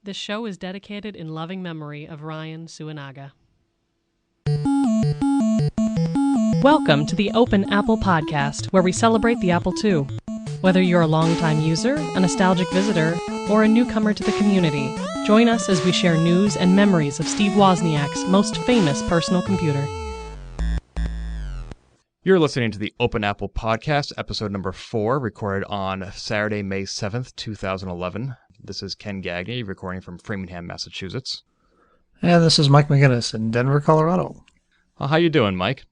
This show is dedicated in loving memory of Ryan Suenaga. Welcome to the Open Apple Podcast, where we celebrate the Apple II. Whether you're a longtime user, a nostalgic visitor, or a newcomer to the community, join us as we share news and memories of Steve Wozniak's most famous personal computer. You're listening to the Open Apple Podcast, episode number 4, recorded on Saturday, May 7th, 2011. This is Ken Gagne, recording from Framingham, Massachusetts. And this is Mike McGinnis in Denver, Colorado. Well, how you doing, Mike?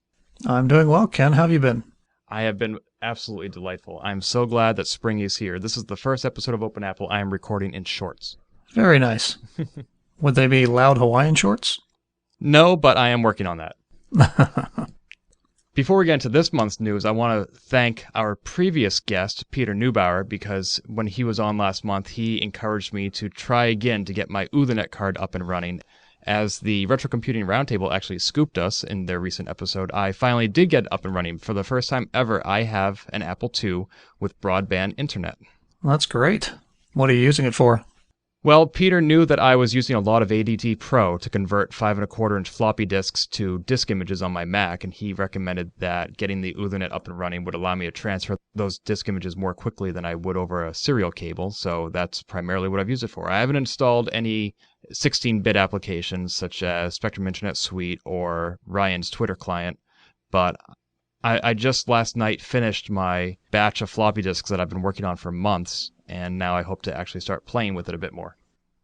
I'm doing well, Ken. How have you been? I have been absolutely delightful. I'm so glad that spring is here. This is the first episode of Open Apple I am recording in shorts. Very nice. Would they be loud Hawaiian shorts? No, but I am working on that. Before we get into this month's news, I want to thank our previous guest, Peter Neubauer, because when he was on last month, he encouraged me to try again to get my Ethernet card up and running. As the Retro Computing Roundtable actually scooped us in their recent episode, I finally did get up and running. For the first time ever, I have an Apple II with broadband internet. Well, that's great. What are you using it for? Well, Peter knew that I was using a lot of ADT Pro to convert 5.25-inch floppy disks to disk images on my Mac, and he recommended that getting the Ethernet up and running would allow me to transfer those disk images more quickly than I would over a serial cable, so that's primarily what I've used it for. I haven't installed any 16-bit applications such as Spectrum Internet Suite or Ryan's Twitter client, but I just last night finished my batch of floppy disks that I've been working on for months, and now I hope to actually start playing with it a bit more.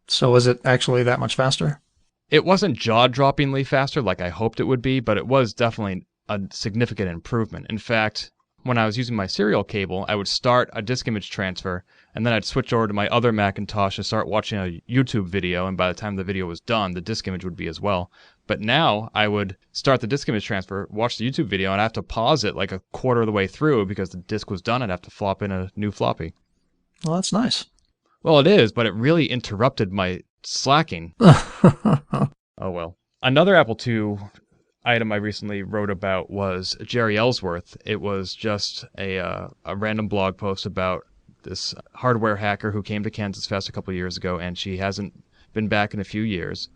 So is it actually that much faster? It wasn't jaw-droppingly faster like I hoped it would be, but it was definitely a significant improvement. In fact, when I was using my serial cable, I would start a disk image transfer, and then I'd switch over to my other Macintosh and start watching a YouTube video, and by the time the video was done, the disk image would be as well. But now I would start the disk image transfer, watch the YouTube video, and I'd have to pause it like a quarter of the way through because the disk was done. I'd have to flop in a new floppy. Well, that's nice. Well, it is, but it really interrupted my slacking. Oh, well. Another Apple II item I recently wrote about was Jerry Ellsworth. It was just a random blog post about this hardware hacker who came to Kansas Fest a couple of years ago, and she hasn't been back in a few years.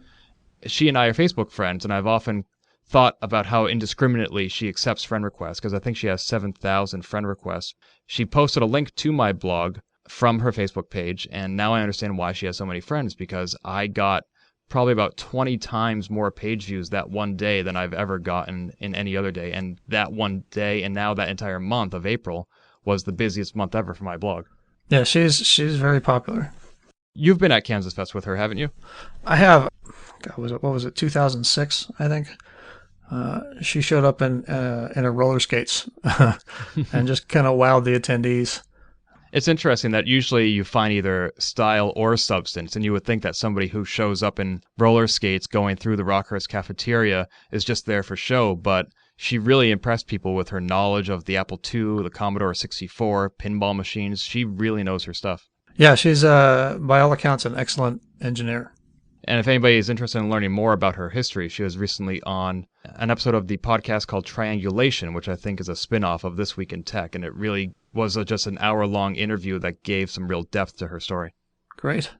She and I are Facebook friends, and I've often thought about how indiscriminately she accepts friend requests, because I think she has 7,000 friend requests. She posted a link to my blog from her Facebook page, and now I understand why she has so many friends, because I got probably about 20 times more page views that one day than I've ever gotten in any other day, and that one day and now that entire month of April was the busiest month ever for my blog. Yeah, she's very popular. You've been at Kansas Fest with her, haven't you? I have. God, what was it, 2006, I think? She showed up in her roller skates and just kind of wowed the attendees. It's interesting that usually you find either style or substance, and you would think that somebody who shows up in roller skates going through the Rockhurst cafeteria is just there for show, but she really impressed people with her knowledge of the Apple II, the Commodore 64, pinball machines. She really knows her stuff. Yeah, she's, by all accounts, an excellent engineer. And if anybody is interested in learning more about her history, she was recently on an episode of the podcast called Triangulation, which I think is a spin-off of This Week in Tech, and it really was just an hour-long interview that gave some real depth to her story. Great.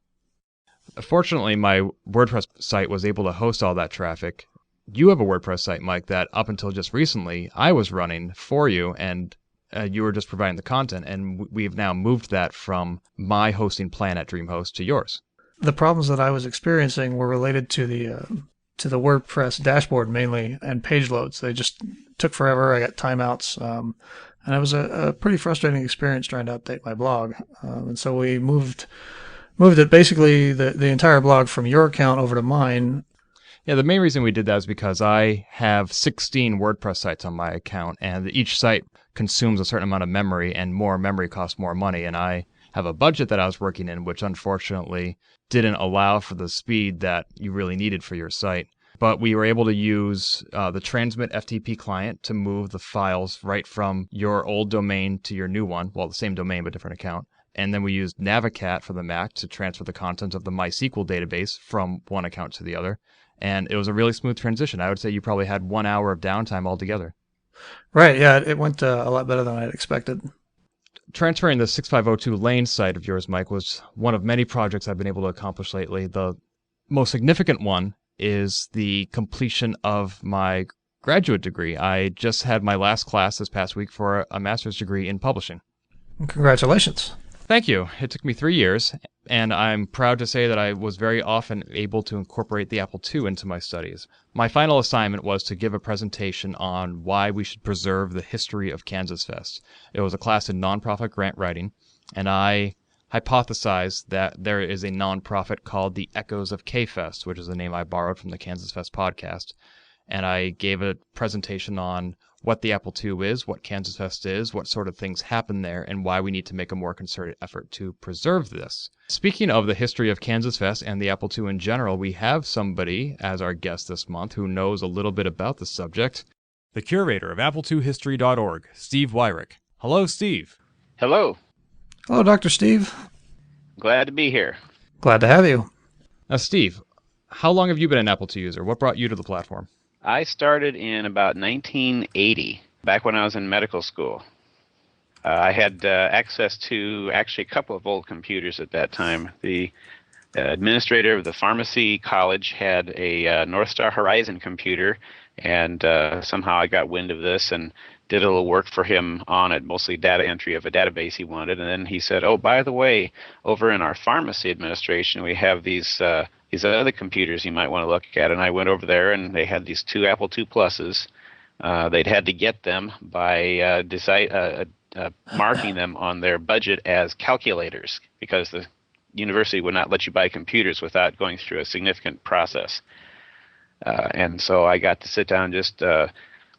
Fortunately, my WordPress site was able to host all that traffic. You have a WordPress site, Mike, that up until just recently I was running for you, and you were just providing the content, and we've now moved that from my hosting plan at DreamHost to yours. The problems that I was experiencing were related to the WordPress dashboard mainly and page loads. They just took forever. I got timeouts, and it was a pretty frustrating experience trying to update my blog. And so we moved it basically the entire blog from your account over to mine. Yeah, the main reason we did that is because I have 16 WordPress sites on my account, and each site consumes a certain amount of memory, and more memory costs more money, and I have a budget that I was working in, which unfortunately didn't allow for the speed that you really needed for your site. But we were able to use the Transmit FTP client to move the files right from your old domain to your new one. Well, the same domain, but different account. And then we used Navicat for the Mac to transfer the content of the MySQL database from one account to the other. And it was a really smooth transition. I would say you probably had 1 hour of downtime altogether. Right, yeah, it went a lot better than I had expected. transferring the 6502 lane site of yours, Mike, was one of many projects I've been able to accomplish lately. The most significant one is the completion of my graduate degree. I just had my last class this past week for a master's degree in publishing. Congratulations. Thank you. It took me 3 years, and I'm proud to say that I was very often able to incorporate the Apple II into my studies. My final assignment was to give a presentation on why we should preserve the history of Kansas Fest. It was a class in nonprofit grant writing, and I hypothesized that there is a nonprofit called the Echoes of K-Fest, which is a name I borrowed from the Kansas Fest podcast. And I gave a presentation on what the Apple II is, what Kansas Fest is, what sort of things happen there, and why we need to make a more concerted effort to preserve this. Speaking of the history of Kansas Fest and the Apple II in general, we have somebody as our guest this month who knows a little bit about the subject. The curator of AppleIIHistory.org, Steve Weyhrich. Hello, Steve. Hello. Hello, Dr. Steve. Glad to be here. Glad to have you. Now, Steve, how long have you been an Apple II user? What brought you to the platform? I started in about 1980, back when I was in medical school. I had access to actually a couple of old computers at that time. The administrator of the pharmacy college had a North Star Horizon computer, and somehow I got wind of this and did a little work for him on it, mostly data entry of a database he wanted. And then he said, oh, by the way, over in our pharmacy administration, we have these other computers you might want to look at. And I went over there, and they had these two Apple II Pluses. They'd had to get them by marking them on their budget as calculators, because the university would not let you buy computers without going through a significant process. And so I got to sit down and just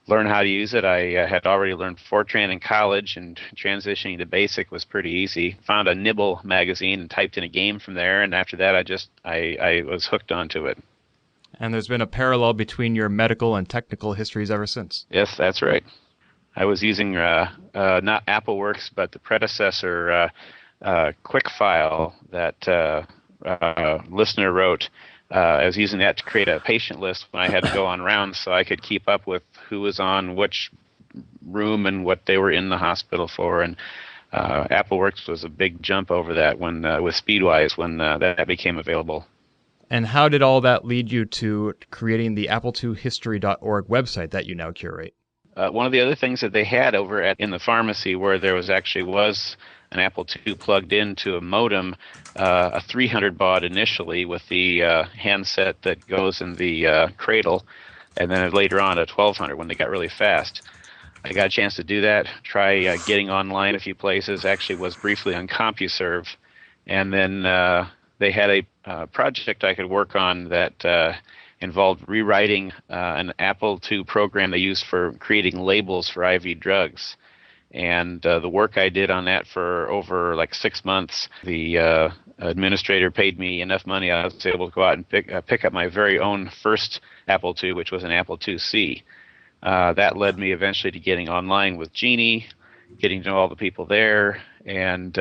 learn how to use it. I had already learned Fortran in college, and transitioning to BASIC was pretty easy. Found a Nibble magazine and typed in a game from there, and after that I was hooked onto it. And there's been a parallel between your medical and technical histories ever since. Yes, that's right. I was using not AppleWorks, but the predecessor QuickFile that listener wrote. I was using that to create a patient list when I had to go on rounds, so I could keep up with who was on which room and what they were in the hospital for. And AppleWorks was a big jump over that when with Speedwise when that became available. And how did all that lead you to creating the AppleIIHistory.org website that you now curate? One of the other things that they had over in the pharmacy, where there was an Apple II plugged into a modem, a 300 baud initially with the handset that goes in the cradle, and then later on a 1200 when they got really fast. I got a chance to do that, try getting online a few places, actually was briefly on CompuServe, and then they had a project I could work on that involved rewriting an Apple II program they used for creating labels for IV drugs. And the work I did on that for over like 6 months, the administrator paid me enough money, I was able to go out and pick up my very own first Apple II, which was an Apple IIc. That led me eventually to getting online with Genie, getting to know all the people there, and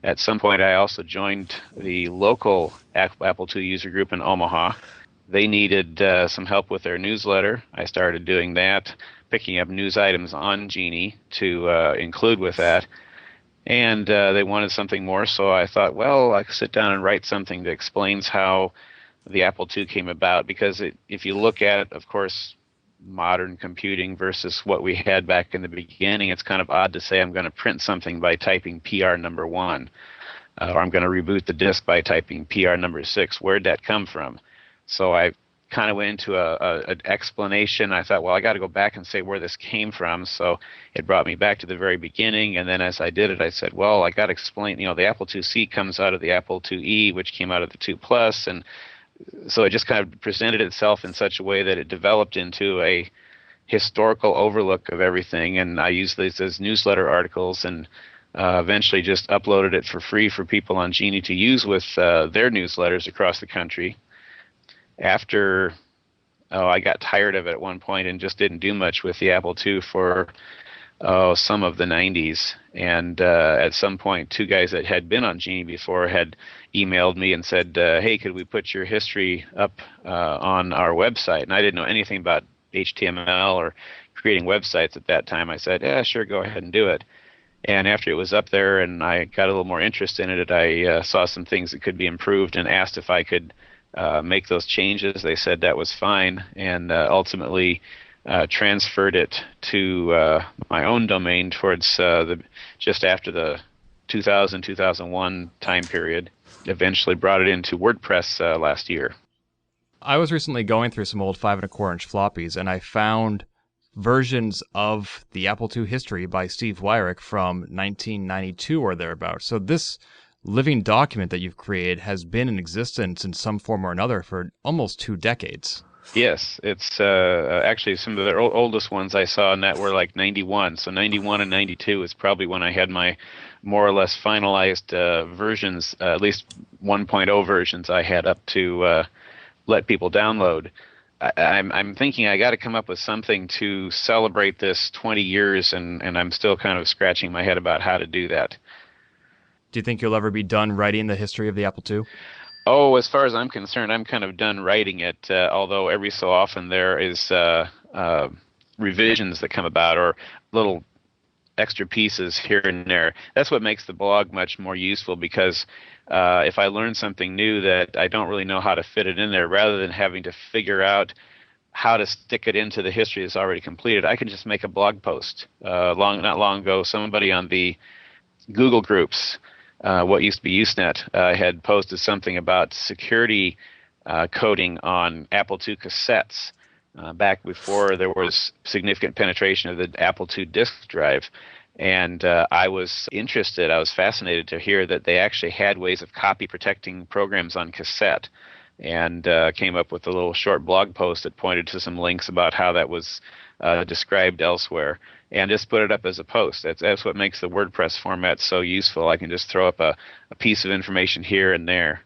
at some point I also joined the local Apple II user group in Omaha. They needed some help with their newsletter. I started doing that, picking up news items on Genie to include with that. And they wanted something more, so I thought, well, I could sit down and write something that explains how the Apple II came about. Because if you look at, of course, modern computing versus what we had back in the beginning, it's kind of odd to say I'm going to print something by typing PR number 1, or I'm going to reboot the disk by typing PR number 6. Where'd that come from? So I kind of went into an explanation. I thought, well, I got to go back and say where this came from. So it brought me back to the very beginning. And then as I did it, I said, well, I got to explain, the Apple IIc comes out of the Apple IIe, which came out of the II Plus. And so it just kind of presented itself in such a way that it developed into a historical overlook of everything. And I used these as newsletter articles and eventually just uploaded it for free for people on Genie to use with their newsletters across the country. After I got tired of it at one point and just didn't do much with the Apple II for some of the 90s. And at some point, 2 guys that had been on Genie before had emailed me and said, hey, could we put your history up on our website? And I didn't know anything about HTML or creating websites at that time. I said, yeah, sure, go ahead and do it. And after it was up there and I got a little more interest in it, I saw some things that could be improved and asked if I could make those changes. They said that was fine, and ultimately transferred it to my own domain towards just after the 2000-2001 time period. Eventually brought it into WordPress last year. I was recently going through some old 5 1/4 inch floppies, and I found versions of the Apple II history by Steve Weyhrich from 1992 or thereabouts. So this living document that you've created has been in existence in some form or another for almost 2 decades. Yes, it's actually some of the oldest ones I saw, and that were like 91. So 91 and 92 is probably when I had my more or less finalized versions, at least 1.0 versions I had up to let people download. I'm thinking I got to come up with something to celebrate this 20 years, and I'm still kind of scratching my head about how to do that. Do you think you'll ever be done writing the history of the Apple II? Oh, as far as I'm concerned, I'm kind of done writing it, although every so often there is revisions that come about or little extra pieces here and there. That's what makes the blog much more useful, because if I learn something new that I don't really know how to fit it in there, rather than having to figure out how to stick it into the history that's already completed, I can just make a blog post. Not long ago, somebody on the Google groups, what used to be Usenet, had posted something about security coding on Apple II cassettes back before there was significant penetration of the Apple II disk drive. And I was interested, I was fascinated to hear that they actually had ways of copy protecting programs on cassette, and came up with a little short blog post that pointed to some links about how that was described elsewhere, and just put it up as a post. That's what makes the WordPress format so useful. I can just throw up a piece of information here and there.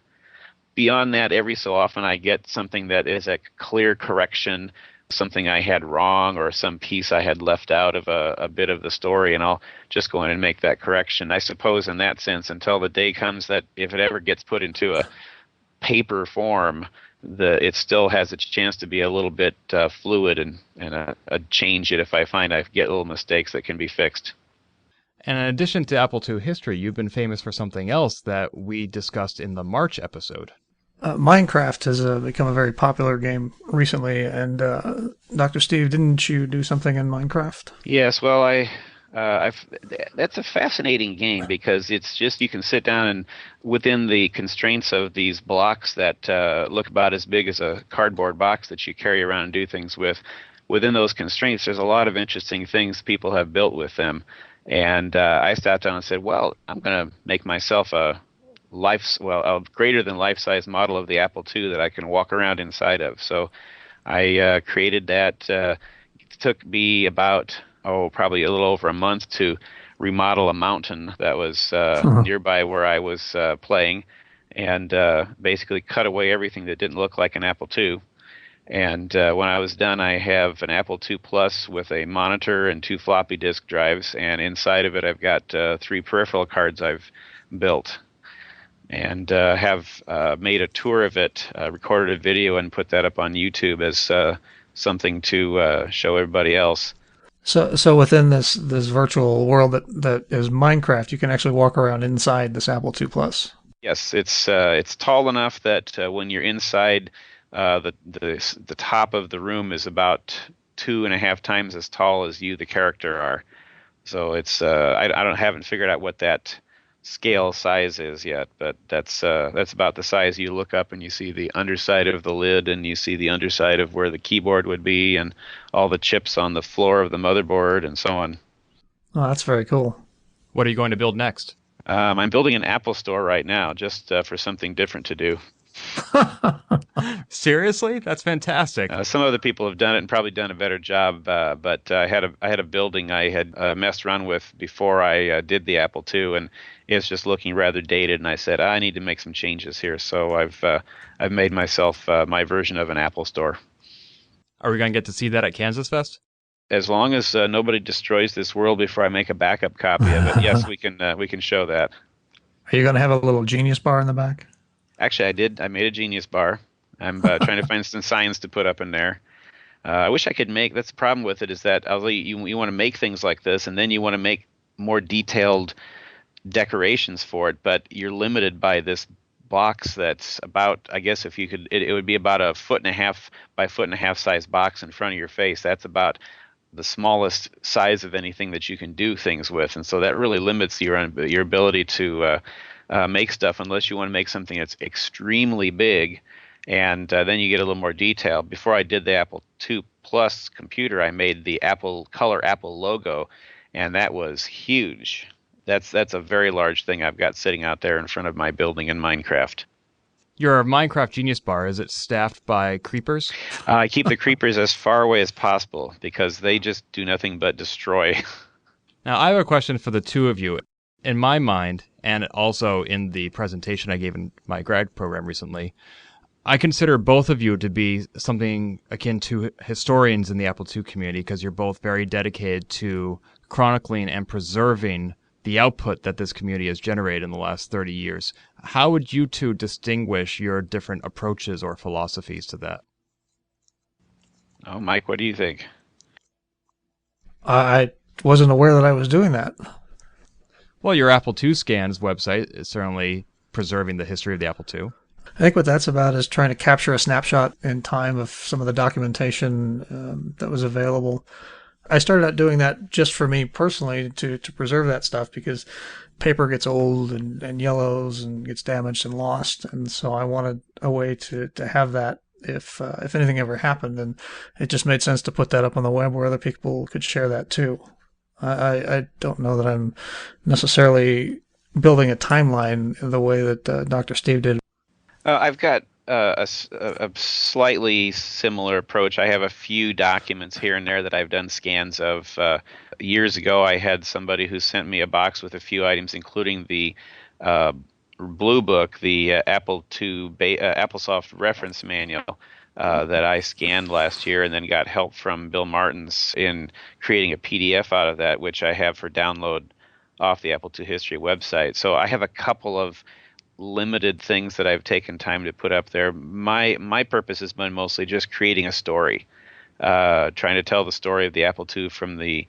Beyond that, every so often I get something that is a clear correction, something I had wrong, or some piece I had left out of a bit of the story, and I'll just go in and make that correction. I suppose in that sense, until the day comes that if it ever gets put into a paper form, it still has its chance to be a little bit fluid and change it if I find I get little mistakes that can be fixed. And in addition to Apple II history, you've been famous for something else that we discussed in the March episode. Minecraft has become a very popular game recently, and Dr. Steve, didn't you do something in Minecraft? Yes, well, that's a fascinating game, because it's just, you can sit down and within the constraints of these blocks that look about as big as a cardboard box that you carry around and do things with, within those constraints, there's a lot of interesting things people have built with them. And I sat down and said, well, I'm going to make myself a greater than life-size model of the Apple II that I can walk around inside of. So I created that. It took me about, probably a little over a month to remodel a mountain that was nearby where I was playing, and basically cut away everything that didn't look like an Apple II. And when I was done, I have an Apple II Plus with a monitor and 2 floppy disk drives, and inside of it I've got 3 peripheral cards I've built. And have made a tour of it, recorded a video, and put that up on YouTube as something to show everybody else. So within this virtual world that is Minecraft, you can actually walk around inside this Apple II Plus. Yes, it's tall enough that when you're inside, the top of the room is about 2.5 times as tall as you, the character, are. So it's I haven't figured out what that scale size is yet, but that's about the size. You look up and you see the underside of the lid, and you see the underside of where the keyboard would be, and all the chips on the floor of the motherboard, and so on. Oh, that's very cool. What are you going to build next? I'm building an Apple store right now, just for something different to do. Seriously? That's fantastic. Some other people have done it and probably done a better job, but I had a building I had messed around with before I did the Apple II, and it's just looking rather dated, and I said, I need to make some changes here. So I've made myself my version of an Apple store. Are we going to get to see that at Kansas Fest? As long as nobody destroys this world before I make a backup copy of it, yes, we can show that. Are you going to have a little Genius bar in the back? Actually, I did. I made a Genius bar. I'm trying to find some signs to put up in there. I wish I could make. That's the problem with it, is that you want to make things like this, and then you want to make more detailed decorations for it, but you're limited by this box that's about, I guess if you could, it would be about a 1.5 by 1.5 size box in front of your face. That's about the smallest size of anything that you can do things with, and so that really limits your ability to make stuff unless you want to make something that's extremely big, and then you get a little more detail. Before I did the Apple II Plus computer, I made the Apple logo, and that was huge. That's a very large thing I've got sitting out there in front of my building in Minecraft. Your Minecraft Genius Bar, is it staffed by creepers? I keep the creepers as far away as possible because they just do nothing but destroy. Now, I have a question for the two of you. In my mind, and also in the presentation I gave in my grad program recently, I consider both of you to be something akin to historians in the Apple II community because you're both very dedicated to chronicling and preserving the output that this community has generated in the last 30 years. How would you two distinguish your different approaches or philosophies to that? Oh, Mike, what do you think? I wasn't aware that I was doing that. Well, your Apple II Scans website is certainly preserving the history of the Apple II. I think what that's about is trying to capture a snapshot in time of some of the documentation that was available. I started out doing that just for me personally to preserve that stuff because paper gets old and yellows and gets damaged and lost. And so I wanted a way to have that if anything ever happened. And it just made sense to put that up on the web where other people could share that too. I don't know that I'm necessarily building a timeline the way that Dr. Steve did. I've got a slightly similar approach. I have a few documents here and there that I've done scans of. Years ago, I had somebody who sent me a box with a few items, including the Blue Book, the Apple II AppleSoft reference manual that I scanned last year, and then got help from Bill Martins in creating a PDF out of that, which I have for download off the Apple II History website. So I have a couple of limited things that I've taken time to put up there. My purpose has been mostly just creating a story, trying to tell the story of the Apple II from the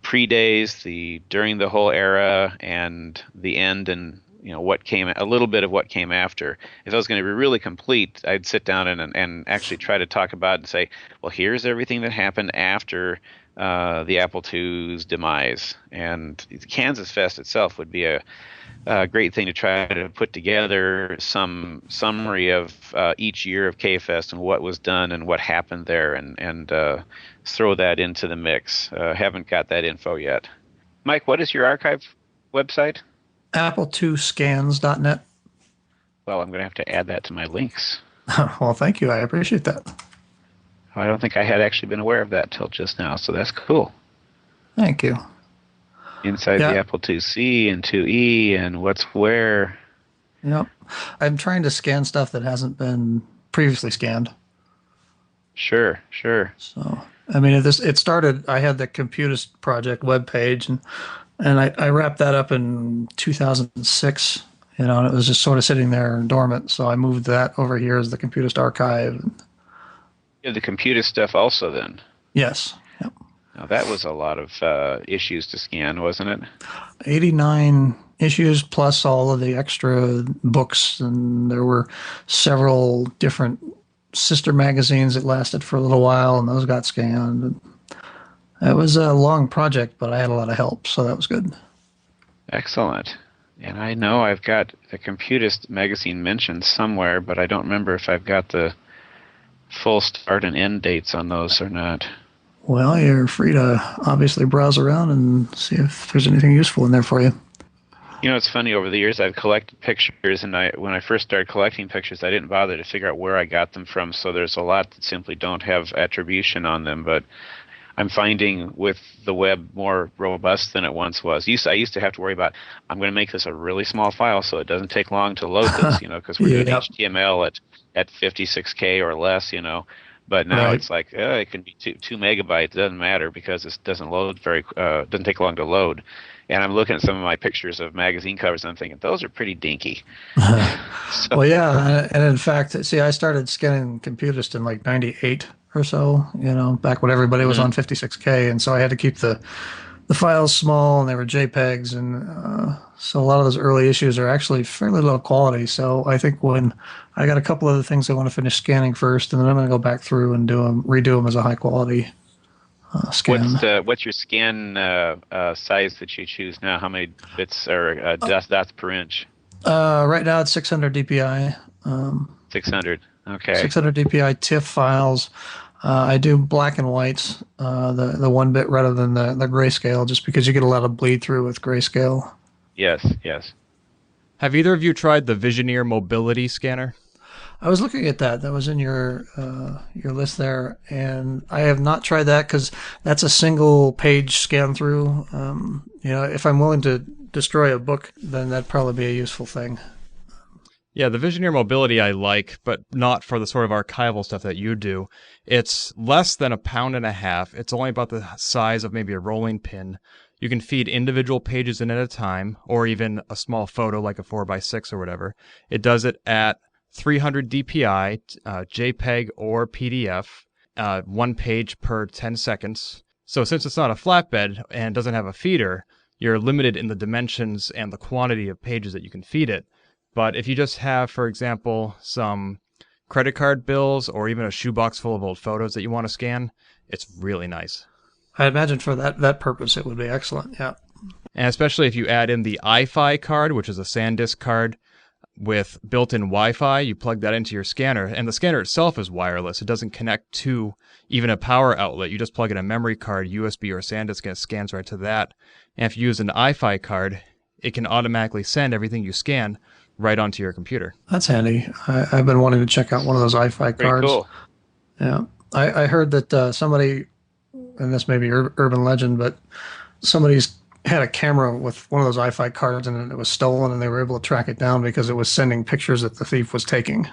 pre-days, during the whole era, and the end, and a little bit of what came after. If I was going to be really complete, I'd sit down and actually try to talk about and say, well, here's everything that happened after the Apple II's demise. And Kansas Fest itself would be a great thing to try to put together some summary of each year of K-Fest and what was done and what happened there, and throw that into the mix. Haven't got that info yet. Mike, what is your archive website? Apple2scans.net. Well, I'm going to have to add that to my links. Well, thank you. I appreciate that. I don't think I had actually been aware of that till just now, so that's cool. Thank you. Inside the Apple IIc and IIe and what's where. Yep. I'm trying to scan stuff that hasn't been previously scanned. Sure. So, I mean, it started, I had the Computist project webpage, and I wrapped that up in 2006, and it was just sort of sitting there dormant. So I moved that over here as the Computist archive. You had the Computist stuff also then? Yes. Yep. Now, that was a lot of issues to scan, wasn't it? 89 issues plus all of the extra books, and there were several different sister magazines that lasted for a little while, and those got scanned. It was a long project, but I had a lot of help, so that was good. Excellent. And I know I've got the Computist magazine mentioned somewhere, but I don't remember if I've got the full start and end dates on those or not. Well, you're free to obviously browse around and see if there's anything useful in there for you. It's funny, over the years I've collected pictures, and when I first started collecting pictures, I didn't bother to figure out where I got them from, so there's a lot that simply don't have attribution on them, but I'm finding with the web more robust than it once was. I used to have to worry about, I'm going to make this a really small file so it doesn't take long to load this, because we're doing HTML at 56K or less, But now it's like, it can be 2 megabytes. It doesn't matter because it doesn't load doesn't take long to load. And I'm looking at some of my pictures of magazine covers, and I'm thinking, those are pretty dinky. Well, yeah. And in fact, see, I started scanning Computist in like 98 or so, back when everybody was on 56K. And so I had to keep the the file's small and they were JPEGs, and so a lot of those early issues are actually fairly low quality. So I think when I got a couple other things I want to finish scanning first, and then I'm going to go back through and redo them as a high quality scan. What's your scan size that you choose now? How many bits or dots per inch? Right now it's 600 DPI. 600. Okay. 600 DPI TIFF files. I do black and whites, the 1 bit rather than the grayscale, just because you get a lot of bleed through with grayscale. Yes, yes. Have either of you tried the Visioneer mobility scanner? I was looking at that. That was in your list there, and I have not tried that because that's a single page scan through. If I'm willing to destroy a book, then that'd probably be a useful thing. Yeah, the Visioneer mobility I like, but not for the sort of archival stuff that you do. It's less than 1.5 pounds. It's only about the size of maybe a rolling pin. You can feed individual pages in at a time, or even a small photo like a 4x6 or whatever. It does it at 300 DPI, JPEG or PDF, 1 page per 10 seconds. So since it's not a flatbed and doesn't have a feeder, you're limited in the dimensions and the quantity of pages that you can feed it. But if you just have, for example, some credit card bills or even a shoebox full of old photos that you want to scan, it's really nice. I imagine for that purpose it would be excellent, yeah. And especially if you add in the iFi card, which is a SanDisk card with built-in Wi-Fi, you plug that into your scanner, and the scanner itself is wireless. It doesn't connect to even a power outlet. You just plug in a memory card, USB or SanDisk, and it scans right to that. And if you use an iFi card, it can automatically send everything you scan right onto your computer. That's handy. I've been wanting to check out one of those iFi cards. Pretty cool. Yeah. I heard that somebody, and this may be urban legend, but somebody's had a camera with one of those iFi cards and it was stolen, and they were able to track it down because it was sending pictures that the thief was taking.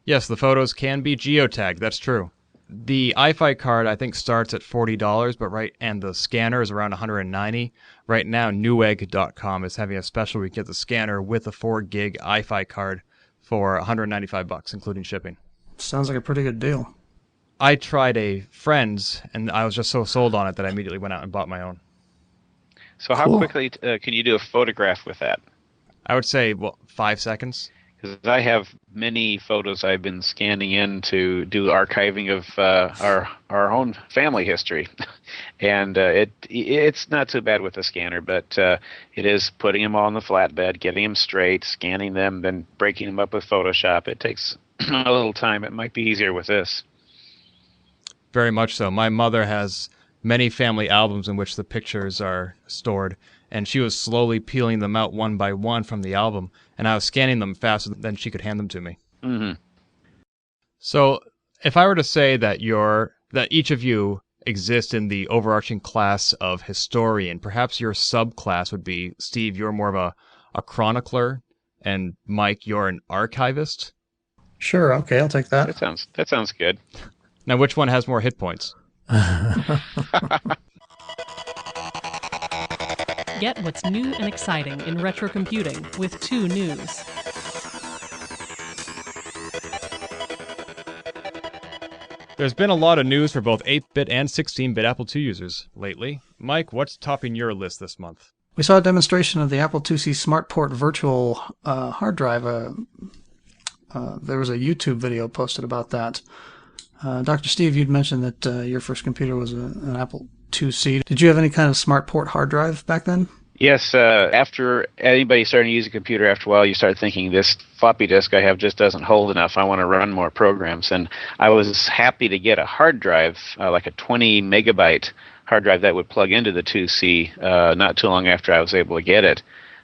Yes, the photos can be geotagged. That's true. The iFi card, I think, starts at $40, and the scanner is around $190. Right now, Newegg.com is having a special where you get the scanner with a 4 gig iFi card for $195, including shipping. Sounds like a pretty good deal. I tried a friend's, and I was just so sold on it that I immediately went out and bought my own. So how quickly can you do a photograph with that? I would say, 5 seconds. Because I have many photos I've been scanning in to do archiving of our own family history, and it's not too bad with the scanner, but it is putting them all on the flatbed, getting them straight, scanning them, then breaking them up with Photoshop. It takes a little time. It might be easier with this. Very much so. My mother has many family albums in which the pictures are stored, and she was slowly peeling them out one by one from the album, and I was scanning them faster than she could hand them to me. Mm-hmm. So if I were to say that each of you exist in the overarching class of historian, perhaps your subclass would be, Steve, you're more of a chronicler, and Mike, you're an archivist? Sure, okay, I'll take that. That sounds good. Now, which one has more hit points? Get what's new and exciting in retro computing with 2 News. There's been a lot of news for both 8-bit and 16-bit Apple II users lately. Mike, what's topping your list this month? We saw a demonstration of the Apple IIc SmartPort virtual hard drive. There was a YouTube video posted about that. Dr. Steve, you'd mentioned that your first computer was an Apple IIc. Did you have any kind of SmartPort hard drive back then? Yes, after anybody starting to use a computer, after a while you start thinking, this floppy disk I have just doesn't hold enough. I want to run more programs. And I was happy to get a hard drive, like a 20 megabyte hard drive that would plug into the IIc not too long after I was able to get it.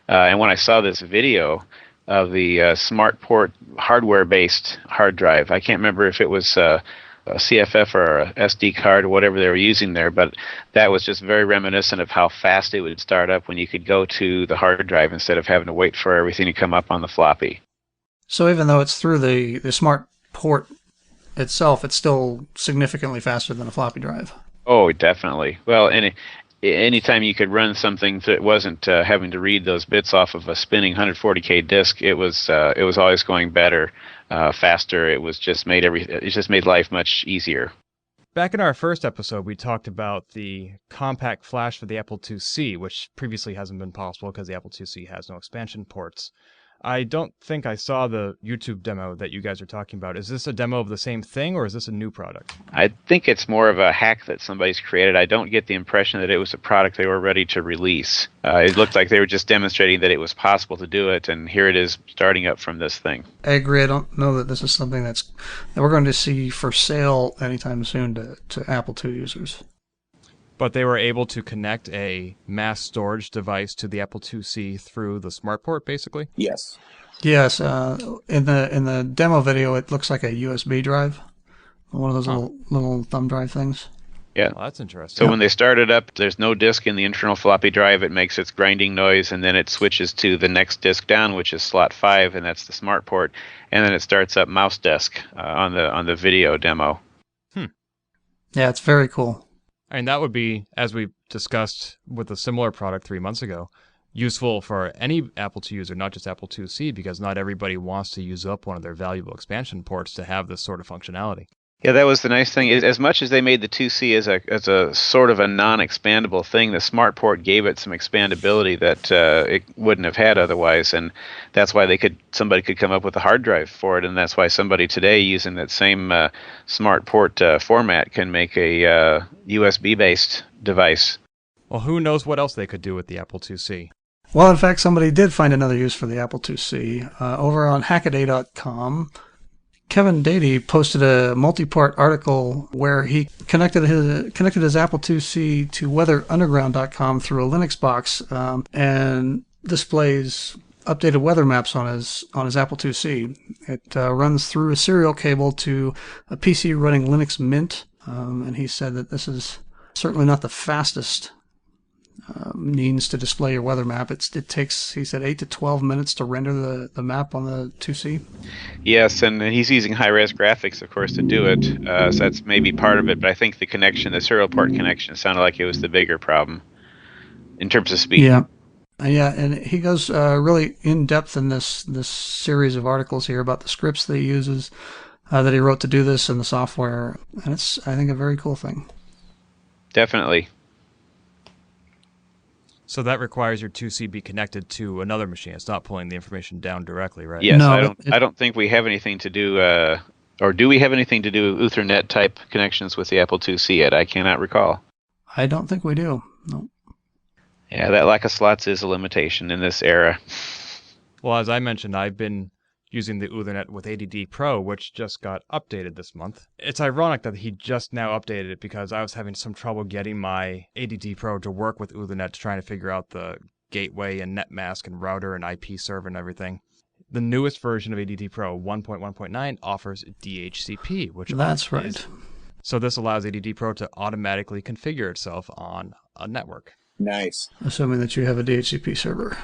And when I saw this video of the SmartPort hardware-based hard drive, I can't remember if it was a CFF or a SD card or whatever they were using there, but that was just very reminiscent of how fast it would start up when you could go to the hard drive instead of having to wait for everything to come up on the floppy. So even though it's through the SmartPort itself, it's still significantly faster than a floppy drive. Oh, definitely. Well, anytime you could run something that wasn't having to read those bits off of a spinning 140K disk, it was always going better, faster. It just made life much easier. Back in our first episode, we talked about the compact flash for the Apple IIc, which previously hasn't been possible because the Apple IIc has no expansion ports. I don't think I saw the YouTube demo that you guys are talking about. Is this a demo of the same thing, or is this a new product? I think it's more of a hack that somebody's created. I don't get the impression that it was a product they were ready to release. It looked like they were just demonstrating that it was possible to do it, and here it is starting up from this thing. I agree. I don't know that this is something that we're going to see for sale anytime soon to Apple II users. But they were able to connect a mass storage device to the Apple IIc through the smart port, basically? Yes. Yes. In the demo video, it looks like a USB drive, one of those little thumb drive things. Yeah. Well, that's interesting. So when they start it up, there's no disk in the internal floppy drive. It makes its grinding noise, and then it switches to the next disk down, which is slot 5, and that's the smart port. And then it starts up mouse desk on the video demo. Yeah, it's very cool. I mean, that would be, as we discussed with a similar product 3 months ago, useful for any Apple II user, not just Apple IIc, because not everybody wants to use up one of their valuable expansion ports to have this sort of functionality. Yeah, that was the nice thing. As much as they made the 2C as a sort of a non-expandable thing, the smart port gave it some expandability that it wouldn't have had otherwise, and that's why somebody could come up with a hard drive for it, and that's why somebody today using that same smart port format can make a USB-based device. Well, who knows what else they could do with the Apple IIc? Well, in fact, somebody did find another use for the Apple IIc. Over on Hackaday.com, Kevin Dady posted a multi-part article where he connected his Apple IIc to weatherunderground.com through a Linux box and displays updated weather maps on his Apple IIc. It runs through a serial cable to a PC running Linux Mint, and he said that this is certainly not the fastest means to display your weather map. It takes, he said, 8 to 12 minutes to render the map on the 2C. Yes, and he's using high-res graphics, of course, to do it. So that's maybe part of it, but I think the serial port connection sounded like it was the bigger problem in terms of speed. Yeah. Yeah, and he goes really in depth in this series of articles here about the scripts that he uses, that he wrote to do this, and the software. And it's, I think, a very cool thing. Definitely. So that requires your 2C be connected to another machine. It's not pulling the information down directly, right? Yes, No, I don't think we have anything to do, or do we have anything to do Ethernet type connections with the Apple IIc yet? I cannot recall. I don't think we do. No. Yeah, that lack of slots is a limitation in this era. Well, as I mentioned, I've been using the Ethernet with ADD Pro, which just got updated this month. It's ironic that he just now updated it because I was having some trouble getting my ADD Pro to work with Ethernet, trying to figure out the gateway and netmask and router and IP server and everything. The newest version of ADD Pro 1.1.9 offers DHCP, which That's right. So this allows ADD Pro to automatically configure itself on a network. Nice. Assuming that you have a DHCP server.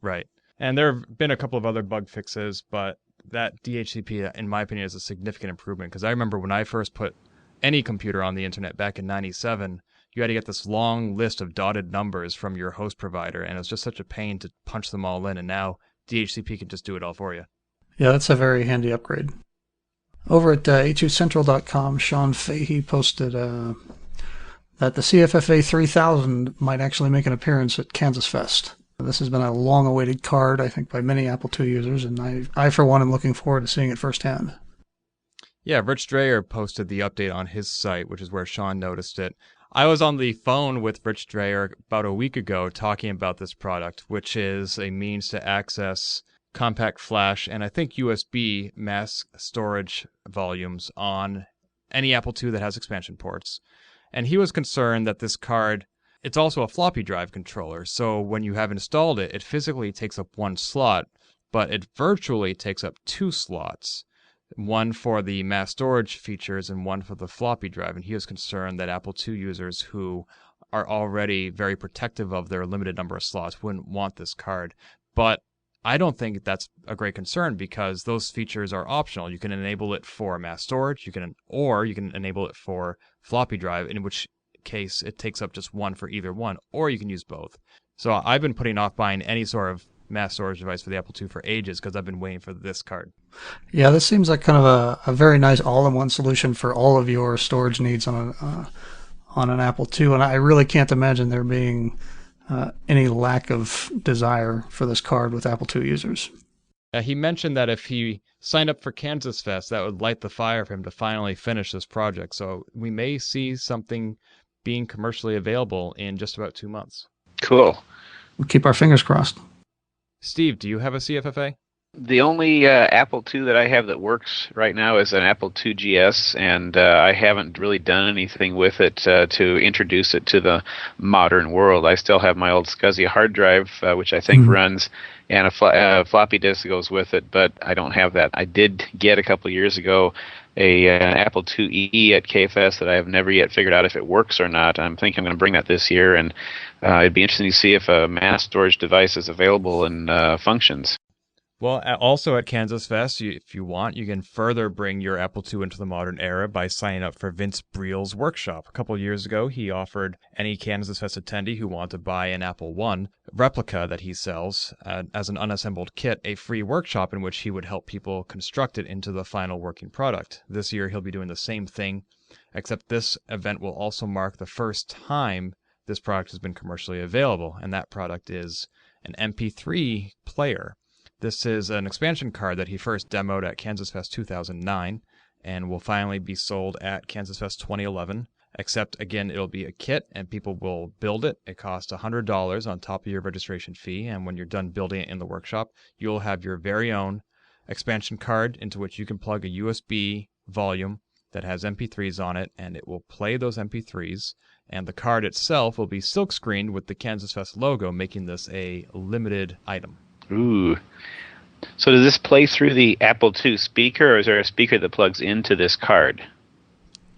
Right. And there have been a couple of other bug fixes, but that DHCP, in my opinion, is a significant improvement. Because I remember when I first put any computer on the internet back in '97, you had to get this long list of dotted numbers from your host provider, and it was just such a pain to punch them all in. And now DHCP can just do it all for you. Yeah, that's a very handy upgrade. Over at HUCentral.com, Sean Fahey posted that the CFFA 3000 might actually make an appearance at Kansas Fest. This has been a long-awaited card, I think, by many Apple II users, and I for one, am looking forward to seeing it firsthand. Yeah, Rich Dreyer posted the update on his site, which is where Sean noticed it. I was on the phone with Rich Dreyer about a week ago talking about this product, which is a means to access compact flash and I think USB mass storage volumes on any Apple II that has expansion ports. And he was concerned that this card, it's also a floppy drive controller, so when you have installed it, it physically takes up one slot, but it virtually takes up two slots, one for the mass storage features and one for the floppy drive. And he was concerned that Apple II users who are already very protective of their limited number of slots wouldn't want this card. But I don't think that's a great concern because those features are optional. You can enable it for mass storage, you can enable it for floppy drive, in which case it takes up just one for either one, or you can use both. So I've been putting off buying any sort of mass storage device for the Apple II for ages because I've been waiting for this card. Yeah, this seems like kind of a very nice all-in-one solution for all of your storage needs on an Apple II, and I really can't imagine there being any lack of desire for this card with Apple II users. He mentioned that if he signed up for Kansas Fest, that would light the fire for him to finally finish this project. So we may see something being commercially available in just about 2 months. Cool. We'll keep our fingers crossed. Steve, do you have a CFFA? The only Apple II that I have that works right now is an Apple II GS, and I haven't really done anything with it to introduce it to the modern world. I still have my old SCSI hard drive, which I think runs, and a floppy disk goes with it, but I don't have that. I did get a couple of years ago an Apple IIe at KFS that I have never yet figured out if it works or not. I'm thinking I'm going to bring that this year, and it'd be interesting to see if a mass storage device is available and functions. Well, also at Kansas Fest, if you want, you can further bring your Apple II into the modern era by signing up for Vince Briel's workshop. A couple of years ago, he offered any Kansas Fest attendee who wanted to buy an Apple I replica that he sells as an unassembled kit, a free workshop in which he would help people construct it into the final working product. This year, he'll be doing the same thing, except this event will also mark the first time this product has been commercially available, and that product is an MP3 player. This is an expansion card that he first demoed at Kansas Fest 2009 and will finally be sold at Kansas Fest 2011, except, again, it'll be a kit and people will build it. It costs $100 on top of your registration fee, and when you're done building it in the workshop, you'll have your very own expansion card into which you can plug a USB volume that has MP3s on it, and it will play those MP3s, and the card itself will be silkscreened with the Kansas Fest logo, making this a limited item. Ooh. So does this play through the Apple II speaker, or is there a speaker that plugs into this card?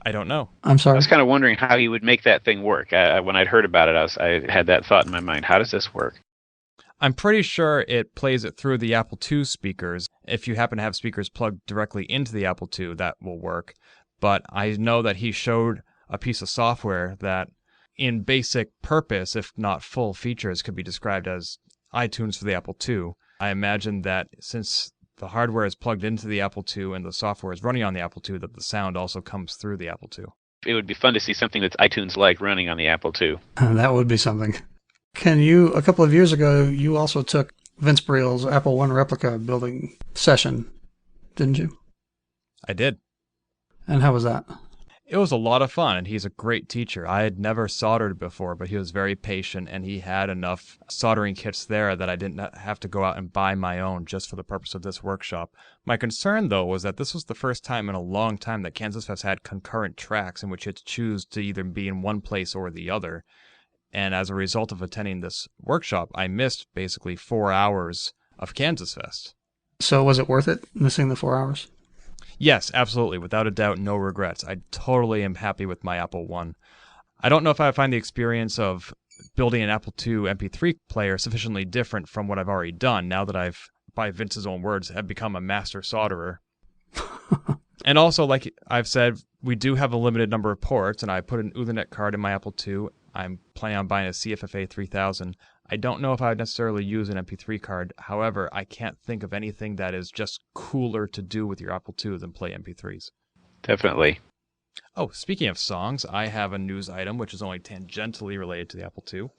I don't know. I'm sorry. I was kind of wondering how you would make that thing work. When I'd heard about it, I had that thought in my mind. How does this work? I'm pretty sure it plays it through the Apple II speakers. If you happen to have speakers plugged directly into the Apple II, that will work. But I know that he showed a piece of software that, in basic purpose, if not full features, could be described as iTunes for the Apple II. I imagine that since the hardware is plugged into the Apple II and the software is running on the Apple II, that the sound also comes through the Apple II. It would be fun to see something that's iTunes-like running on the Apple II. That would be something. Ken, a couple of years ago, you also took Vince Briel's Apple I replica building session, didn't you? I did. And how was that? It was a lot of fun, and he's a great teacher. I had never soldered before, but he was very patient, and he had enough soldering kits there that I didn't have to go out and buy my own just for the purpose of this workshop. My concern, though, was that this was the first time in a long time that Kansas Fest had concurrent tracks in which you had to choose to either be in one place or the other. And as a result of attending this workshop, I missed basically 4 hours of Kansas Fest. So was it worth it, missing the 4 hours? Yes, absolutely. Without a doubt, no regrets. I totally am happy with my Apple I. I don't know if I find the experience of building an Apple II MP3 player sufficiently different from what I've already done, now that I've, by Vince's own words, have become a master solderer. And also, like I've said, we do have a limited number of ports, and I put an Ethernet card in my Apple II. I'm planning on buying a CFFA 3000. I don't know if I would necessarily use an MP3 card. However, I can't think of anything that is just cooler to do with your Apple II than play MP3s. Definitely. Oh, speaking of songs, I have a news item which is only tangentially related to the Apple II.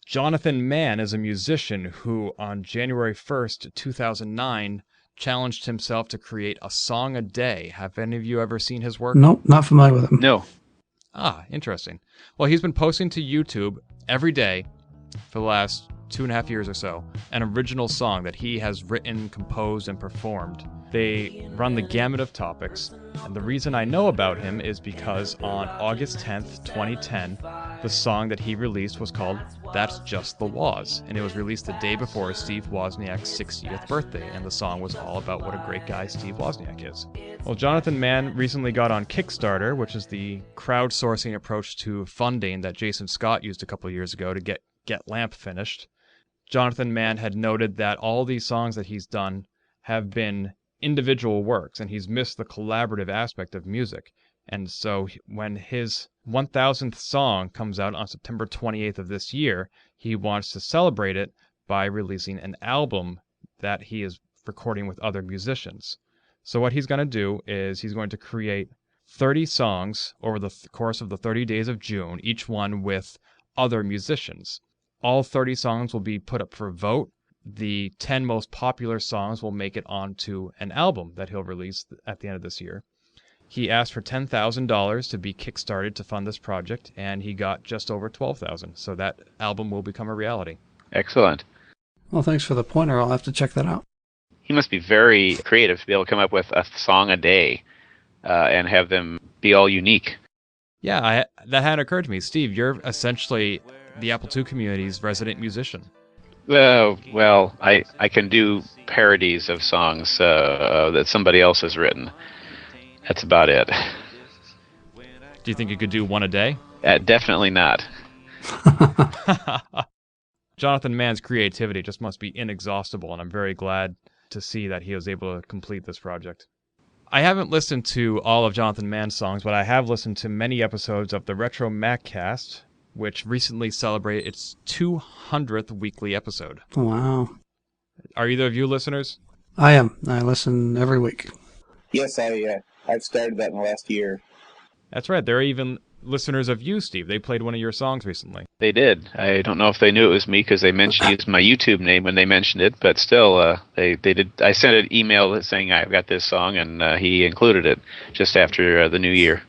Jonathan Mann is a musician who, on January 1st, 2009, challenged himself to create a song a day. Have any of you ever seen his work? Nope, not familiar with him. No. Ah, interesting. Well, he's been posting to YouTube every day for the last 2.5 years or so, an original song that he has written, composed, and performed. They run the gamut of topics, and the reason I know about him is because on August 10th, 2010, the song that he released was called That's Just the Woz, and it was released the day before Steve Wozniak's 60th birthday, and the song was all about what a great guy Steve Wozniak is. Well, Jonathan Mann recently got on Kickstarter, which is the crowdsourcing approach to funding that Jason Scott used a couple of years ago to get Lamp finished. Jonathan Mann had noted that all these songs that he's done have been individual works, and he's missed the collaborative aspect of music. And so when his 1000th song comes out on September 28th of this year, he wants to celebrate it by releasing an album that he is recording with other musicians. So what he's going to do is he's going to create 30 songs over the course of the 30 days of June, each one with other musicians. All 30 songs will be put up for a vote. The 10 most popular songs will make it onto an album that he'll release at the end of this year. He asked for $10,000 to be kickstarted to fund this project, and he got just over $12,000. So that album will become a reality. Excellent. Well, thanks for the pointer. I'll have to check that out. He must be very creative to be able to come up with a song a day and have them be all unique. Yeah, that hadn't occurred to me. Steve, you're essentially the Apple II community's resident musician. Well, I can do parodies of songs that somebody else has written. That's about it. Do you think you could do one a day? Definitely not. Jonathan Mann's creativity just must be inexhaustible, and I'm very glad to see that he was able to complete this project. I haven't listened to all of Jonathan Mann's songs, but I have listened to many episodes of the Retro Maccast, which recently celebrated its 200th weekly episode. Wow. Are either of you listeners? I am. I listen every week. Yes, I've started that in the last year. That's right. There are even listeners of you, Steve. They played one of your songs recently. They did. I don't know if they knew it was me because they used my YouTube name when they mentioned it, but still, they did. I sent an email saying I've got this song, and he included it just after the new year.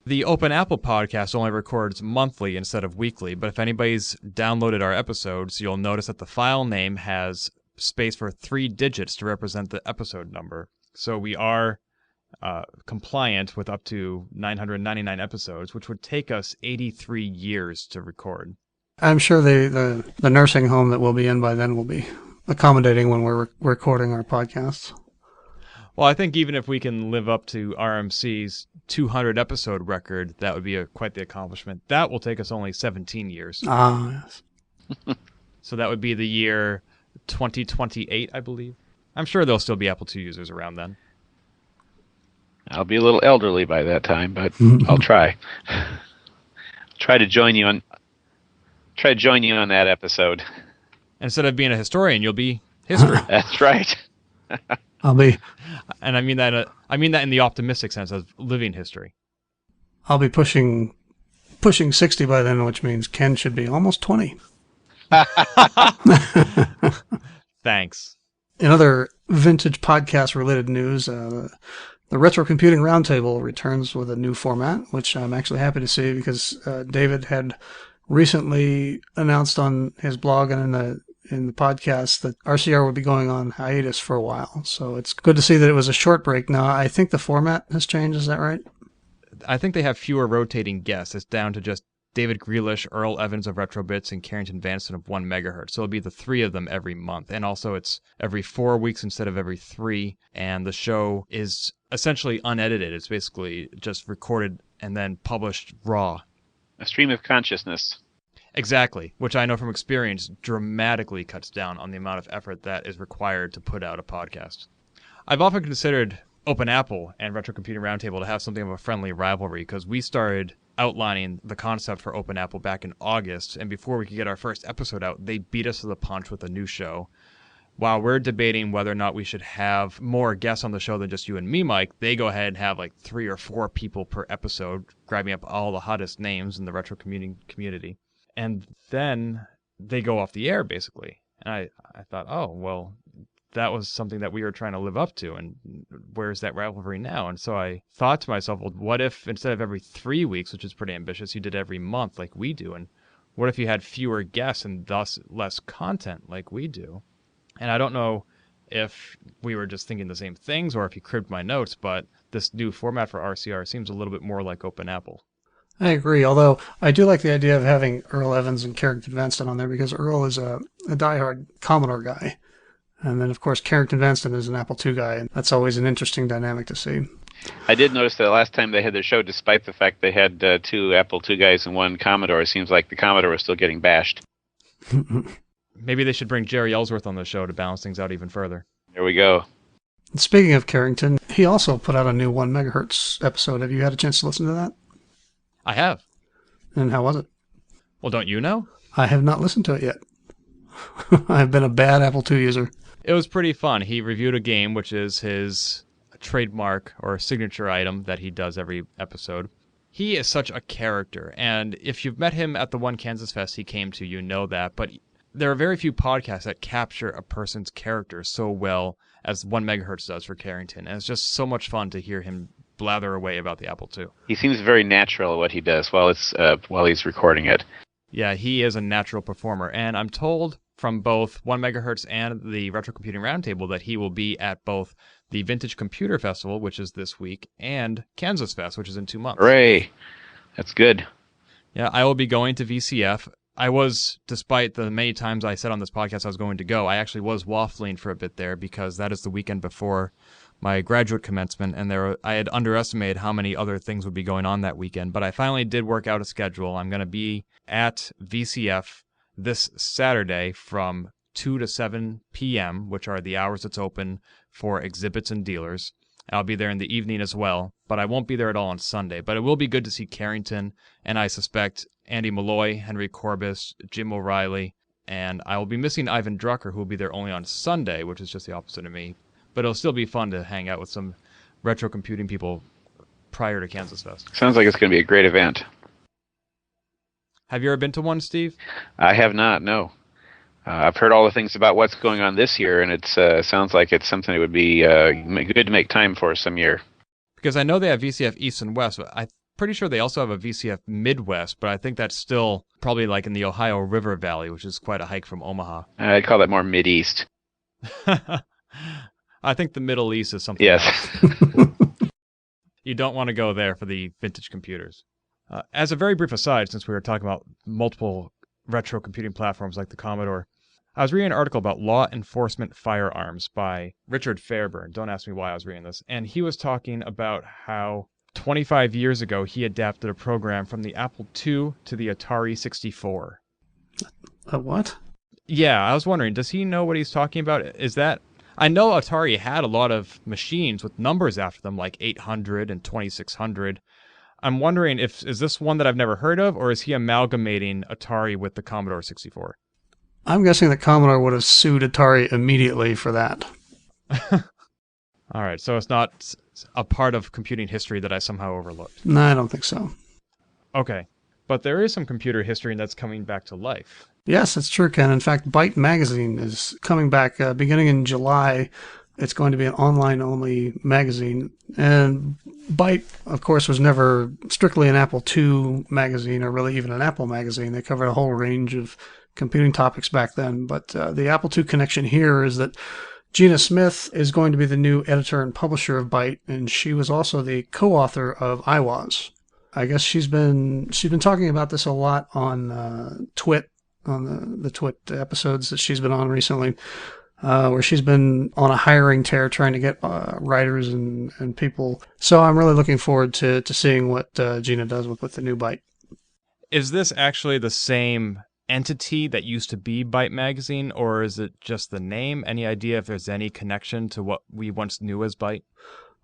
The Open Apple podcast only records monthly instead of weekly, but if anybody's downloaded our episodes, you'll notice that the file name has space for 3 digits to represent the episode number. So we are compliant with up to 999 episodes, which would take us 83 years to record. I'm sure the nursing home that we'll be in by then will be accommodating when we're recording our podcasts. Well, I think even if we can live up to RMC's 200 episode record, that would be quite the accomplishment. That will take us only 17 years. Ah, yes. So that would be the year 2028, I believe. I'm sure there'll still be Apple II users around then. I'll be a little elderly by that time, but I'll try. Try to join you on that episode. Instead of being a historian, you'll be history. That's right. I'll be in the optimistic sense of living history. I'll be pushing 60 by then, which means Ken should be almost 20. Thanks. In other vintage podcast related news, the Retro Computing Roundtable returns with a new format, which I'm actually happy to see because David had recently announced on his blog and in the podcast that RCR would be going on hiatus for a while. So it's good to see that it was a short break. Now, I think the format has changed. Is that right? I think they have fewer rotating guests. It's down to just David Grealish, Earl Evans of RetroBits, and Carrington Vanston of 1 Megahertz. So it'll be the 3 of them every month. And also it's every 4 weeks instead of every 3. And the show is essentially unedited. It's basically just recorded and then published raw. A stream of consciousness. Exactly, which I know from experience dramatically cuts down on the amount of effort that is required to put out a podcast. I've often considered Open Apple and Retro Computing Roundtable to have something of a friendly rivalry because we started outlining the concept for Open Apple back in August, and before we could get our first episode out, they beat us to the punch with a new show. While we're debating whether or not we should have more guests on the show than just you and me, Mike, they go ahead and have like 3 or 4 people per episode, grabbing up all the hottest names in the retro community. And then they go off the air, basically. And I thought, oh, well, that was something that we were trying to live up to, and where's that rivalry now? And so I thought to myself, well, what if instead of every 3 weeks, which is pretty ambitious, you did every month like we do? And what if you had fewer guests and thus less content like we do? And I don't know if we were just thinking the same things or if you cribbed my notes, but this new format for RCR seems a little bit more like Open Apple. I agree, although I do like the idea of having Earl Evans and Carrington Vanston on there because Earl is a diehard Commodore guy. And then, of course, Carrington Vanston is an Apple II guy, and that's always an interesting dynamic to see. I did notice that last time they had their show, despite the fact they had 2 Apple II guys and 1 Commodore, it seems like the Commodore was still getting bashed. Maybe they should bring Jerry Ellsworth on the show to balance things out even further. There we go. And speaking of Carrington, he also put out a new 1 Megahertz episode. Have you had a chance to listen to that? I have. And how was it? Well, don't you know? I have not listened to it yet. I've been a bad Apple II user. It was pretty fun. He reviewed a game, which is his trademark or signature item that he does every episode. He is such a character, and if you've met him at the one Kansas Fest he came to, you know that, but there are very few podcasts that capture a person's character so well as 1 Megahertz does for Carrington, and it's just so much fun to hear him blather away about the Apple II. He seems very natural at what he does while he's recording it. Yeah, he is a natural performer, and I'm told from both 1 Megahertz and the Retro Computing Roundtable that he will be at both the Vintage Computer Festival, which is this week, and Kansas Fest, which is in 2 months. Hooray! That's good. Yeah, I will be going to VCF. I was, despite the many times I said on this podcast I was going to go, I actually was waffling for a bit there because that is the weekend before my graduate commencement, and I had underestimated how many other things would be going on that weekend, but I finally did work out a schedule. I'm going to be at VCF this Saturday from 2 to 7 p.m., which are the hours it's open for exhibits and dealers. I'll be there in the evening as well, but I won't be there at all on Sunday. But it will be good to see Carrington, and I suspect Andy Malloy, Henry Corbis, Jim O'Reilly, and I will be missing Ivan Drucker, who will be there only on Sunday, which is just the opposite of me. But it'll still be fun to hang out with some retro computing people prior to Kansas Fest. Sounds like it's going to be a great event. Have you ever been to one, Steve? I have not, no. I've heard all the things about what's going on this year, and it sounds like it's something that would be good to make time for some year. Because I know they have VCF East and West, but I'm pretty sure they also have a VCF Midwest, but I think that's still probably like in the Ohio River Valley, which is quite a hike from Omaha. I'd call that more Mideast. I think the Middle East is something Yes. else. You don't want to go there for the vintage computers. As a very brief aside, since we were talking about multiple retro computing platforms like the Commodore, I was reading an article about law enforcement firearms by Richard Fairburn. Don't ask me why I was reading this. And he was talking about how 25 years ago he adapted a program from the Apple II to the Atari 64. A what? Yeah, I was wondering, does he know what he's talking about? Is that... I know Atari had a lot of machines with numbers after them, like 800 and 2600. I'm wondering is this one that I've never heard of, or is he amalgamating Atari with the Commodore 64? I'm guessing that Commodore would have sued Atari immediately for that. All right, so it's not a part of computing history that I somehow overlooked. No, I don't think so. Okay, but there is some computer history that's coming back to life. Yes, it's true, Ken. In fact, Byte magazine is coming back beginning in July. It's going to be an online-only magazine. And Byte, of course, was never strictly an Apple II magazine or really even an Apple magazine. They covered a whole range of computing topics back then. But the Apple II connection here is that Gina Smith is going to be the new editor and publisher of Byte, and she was also the co-author of iWaz. I guess she's been talking about this a lot on Twit, on the Twit episodes that she's been on recently, where she's been on a hiring tear trying to get writers and people. So I'm really looking forward to seeing what Gina does with the new Byte. Is this actually the same entity that used to be Byte Magazine, or is it just the name? Any idea if there's any connection to what we once knew as Byte?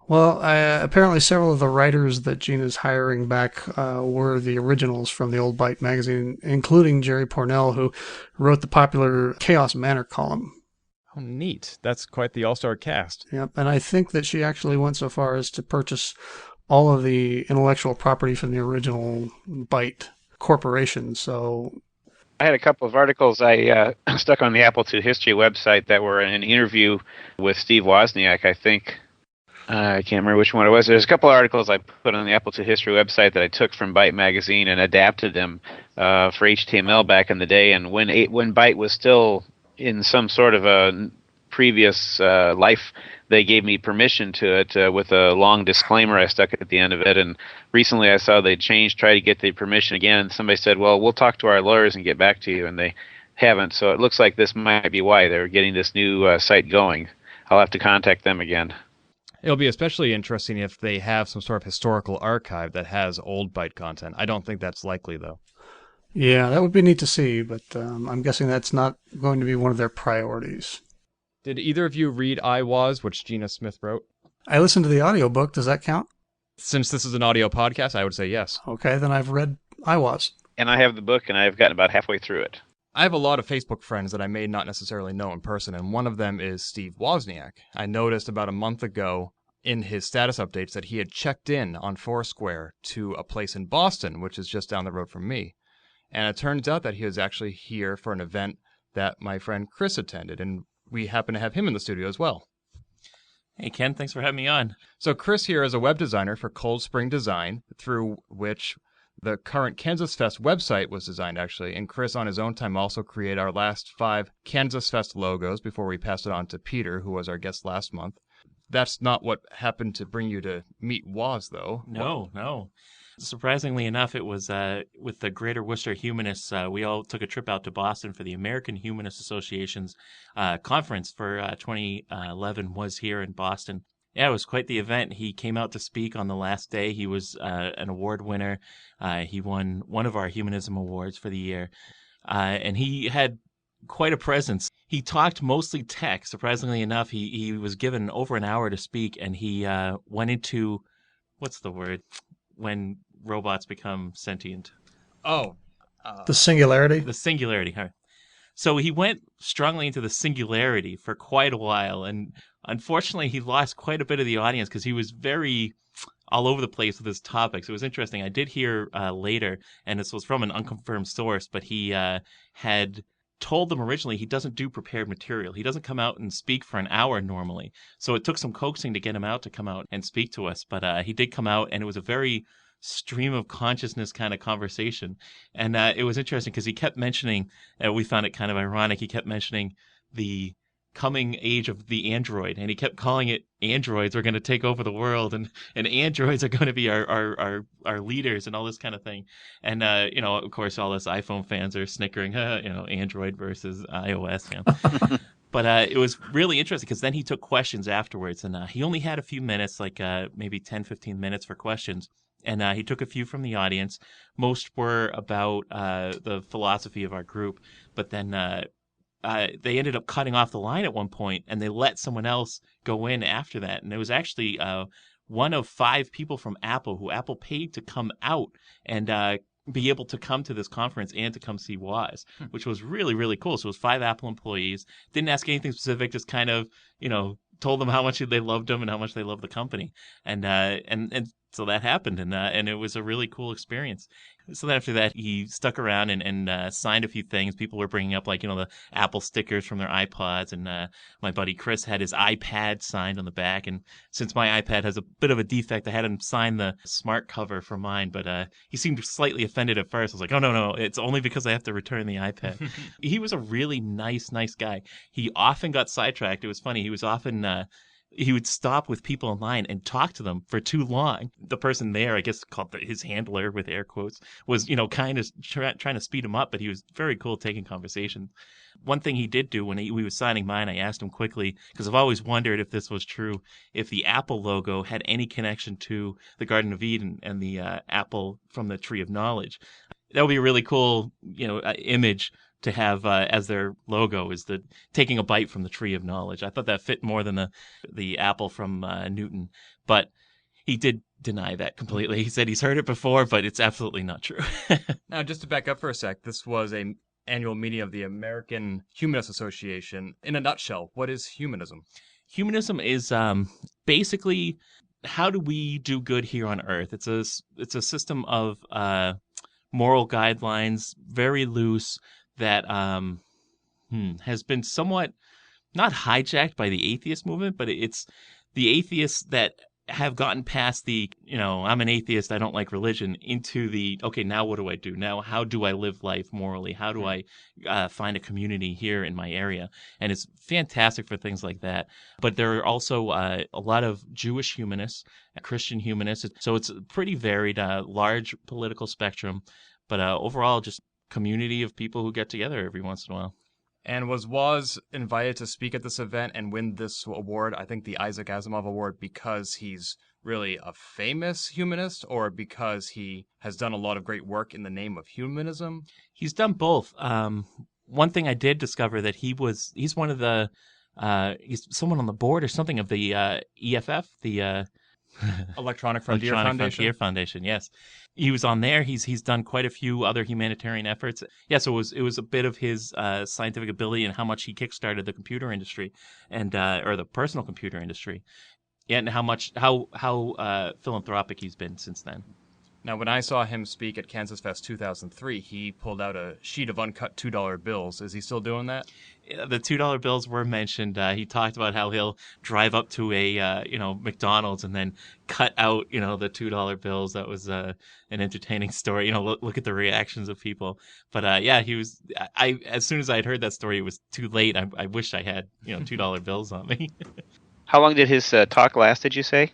Well, apparently several of the writers that Gina's hiring back were the originals from the old Byte magazine, including Jerry Pornell, who wrote the popular Chaos Manor column. Oh, neat. That's quite the all-star cast. Yep, and I think that she actually went so far as to purchase all of the intellectual property from the original Byte corporation, so... I had a couple of articles I stuck on the Apple II History website that were an interview with Steve Wozniak, I think. I can't remember which one it was. There's a couple of articles I put on the Apple II History website that I took from Byte Magazine and adapted them for HTML back in the day. And when Byte was still in some sort of a previous life, they gave me permission to it with a long disclaimer I stuck at the end of it. And recently I saw they tried to get the permission again. And somebody said, well, we'll talk to our lawyers and get back to you. And they haven't. So it looks like this might be why they're getting this new site going. I'll have to contact them again. It'll be especially interesting if they have some sort of historical archive that has old Byte content. I don't think that's likely, though. Yeah, that would be neat to see, but I'm guessing that's not going to be one of their priorities. Did either of you read iWaz, which Gina Smith wrote? I listened to the audiobook. Does that count? Since this is an audio podcast, I would say yes. Okay, then I've read iWaz. And I have the book, and I've gotten about halfway through it. I have a lot of Facebook friends that I may not necessarily know in person, and one of them is Steve Wozniak. I noticed about a month ago in his status updates that he had checked in on Foursquare to a place in Boston, which is just down the road from me. And it turns out that he was actually here for an event that my friend Chris attended, and we happen to have him in the studio as well. Hey, Ken, thanks for having me on. So Chris here is a web designer for Cold Spring Design, through which the current Kansas Fest website was designed, actually. And Chris, on his own time, also created our last 5 Kansas Fest logos before we passed it on to Peter, who was our guest last month. That's not what happened to bring you to meet Woz, though. No. Surprisingly enough, it was with the Greater Worcester Humanists. We all took a trip out to Boston for the American Humanist Association's conference for 2011 was here in Boston. Yeah, it was quite the event. He came out to speak on the last day. He was an award winner. He won one of our Humanism Awards for the year. And he had quite a presence. He talked mostly tech. Surprisingly enough, he was given over an hour to speak, and he went into, what's the word, when robots become sentient? The singularity? The singularity. Huh? So he went strongly into the singularity for quite a while, and unfortunately he lost quite a bit of the audience because he was very all over the place with his topics. It was interesting. I did hear later, and this was from an unconfirmed source, but he had told them originally he doesn't do prepared material. He doesn't come out and speak for an hour normally. So it took some coaxing to get him out to come out and speak to us. But he did come out, and it was a very stream of consciousness kind of conversation. And it was interesting because he kept mentioning, we found it kind of ironic, he kept mentioning the coming age of the android, and he kept calling it androids are going to take over the world, and androids are going to be our leaders and all this kind of thing. And of course all us iPhone fans are snickering, Android versus iOS. But it was really interesting because then he took questions afterwards, and he only had a few minutes, like maybe 10, 15 minutes for questions. And he took a few from the audience. Most were about the philosophy of our group, but then they ended up cutting off the line at one point, and they let someone else go in after that. And it was actually one of 5 people from Apple who Apple paid to come out and be able to come to this conference and to come see Woz, which was really, really cool. So it was 5 Apple employees. Didn't ask anything specific, just kind of, told them how much they loved them and how much they loved the company. And so that happened, and it was a really cool experience. So then after that, he stuck around and signed a few things. People were bringing up, the Apple stickers from their iPods, and my buddy Chris had his iPad signed on the back. And since my iPad has a bit of a defect, I had him sign the smart cover for mine, but he seemed slightly offended at first. I was like, oh, no, it's only because I have to return the iPad. He was a really nice guy. He often got sidetracked. It was funny. He was often... he would stop with people in line and talk to them for too long. The person there, I guess called his handler with air quotes, was, kind of trying to speed him up, but he was very cool taking conversation. One thing he did do when he was signing mine, I asked him quickly, because I've always wondered if this was true, if the Apple logo had any connection to the Garden of Eden and the apple from the Tree of Knowledge. That would be a really cool, image to have as their logo, is the taking a bite from the Tree of Knowledge. I thought that fit more than the apple from Newton, but he did deny that completely. He said he's heard it before, but it's absolutely not true. Now, just to back up for a sec, this was an annual meeting of the American Humanist Association. In a nutshell, what is humanism? Humanism is basically, how do we do good here on Earth? It's a system of moral guidelines, very loose, that has been somewhat not hijacked by the atheist movement, but it's the atheists that have gotten past the, I'm an atheist, I don't like religion, into the, okay, now what do I do? Now, how do I live life morally? How do I find a community here in my area? And it's fantastic for things like that. But there are also a lot of Jewish humanists, Christian humanists. So it's a pretty varied, large political spectrum, but overall just community of people who get together every once in a while. And was Woz invited to speak at this event and win this award, I think the Isaac Asimov Award, because he's really a famous humanist, or because he has done a lot of great work in the name of humanism? He's done both. One thing I did discover that he's one of the he's someone on the board or something of the EFF, the Electronic Frontier Foundation, yes. He was on there. He's done quite a few other humanitarian efforts. Yeah, so it was a bit of his scientific ability and how much he kickstarted the computer industry and or the personal computer industry. Yeah, and how philanthropic he's been since then. Now, when I saw him speak at Kansas Fest 2003, he pulled out a sheet of uncut $2 bills. Is he still doing that? The $2 bills were mentioned. He talked about how he'll drive up to a McDonald's and then cut out the $2 bills. That was an entertaining story. Look at the reactions of people. But yeah, he was. I as soon as I had heard that story, it was too late. I wished I had $2 bills on me. How long did his talk last? Did you say?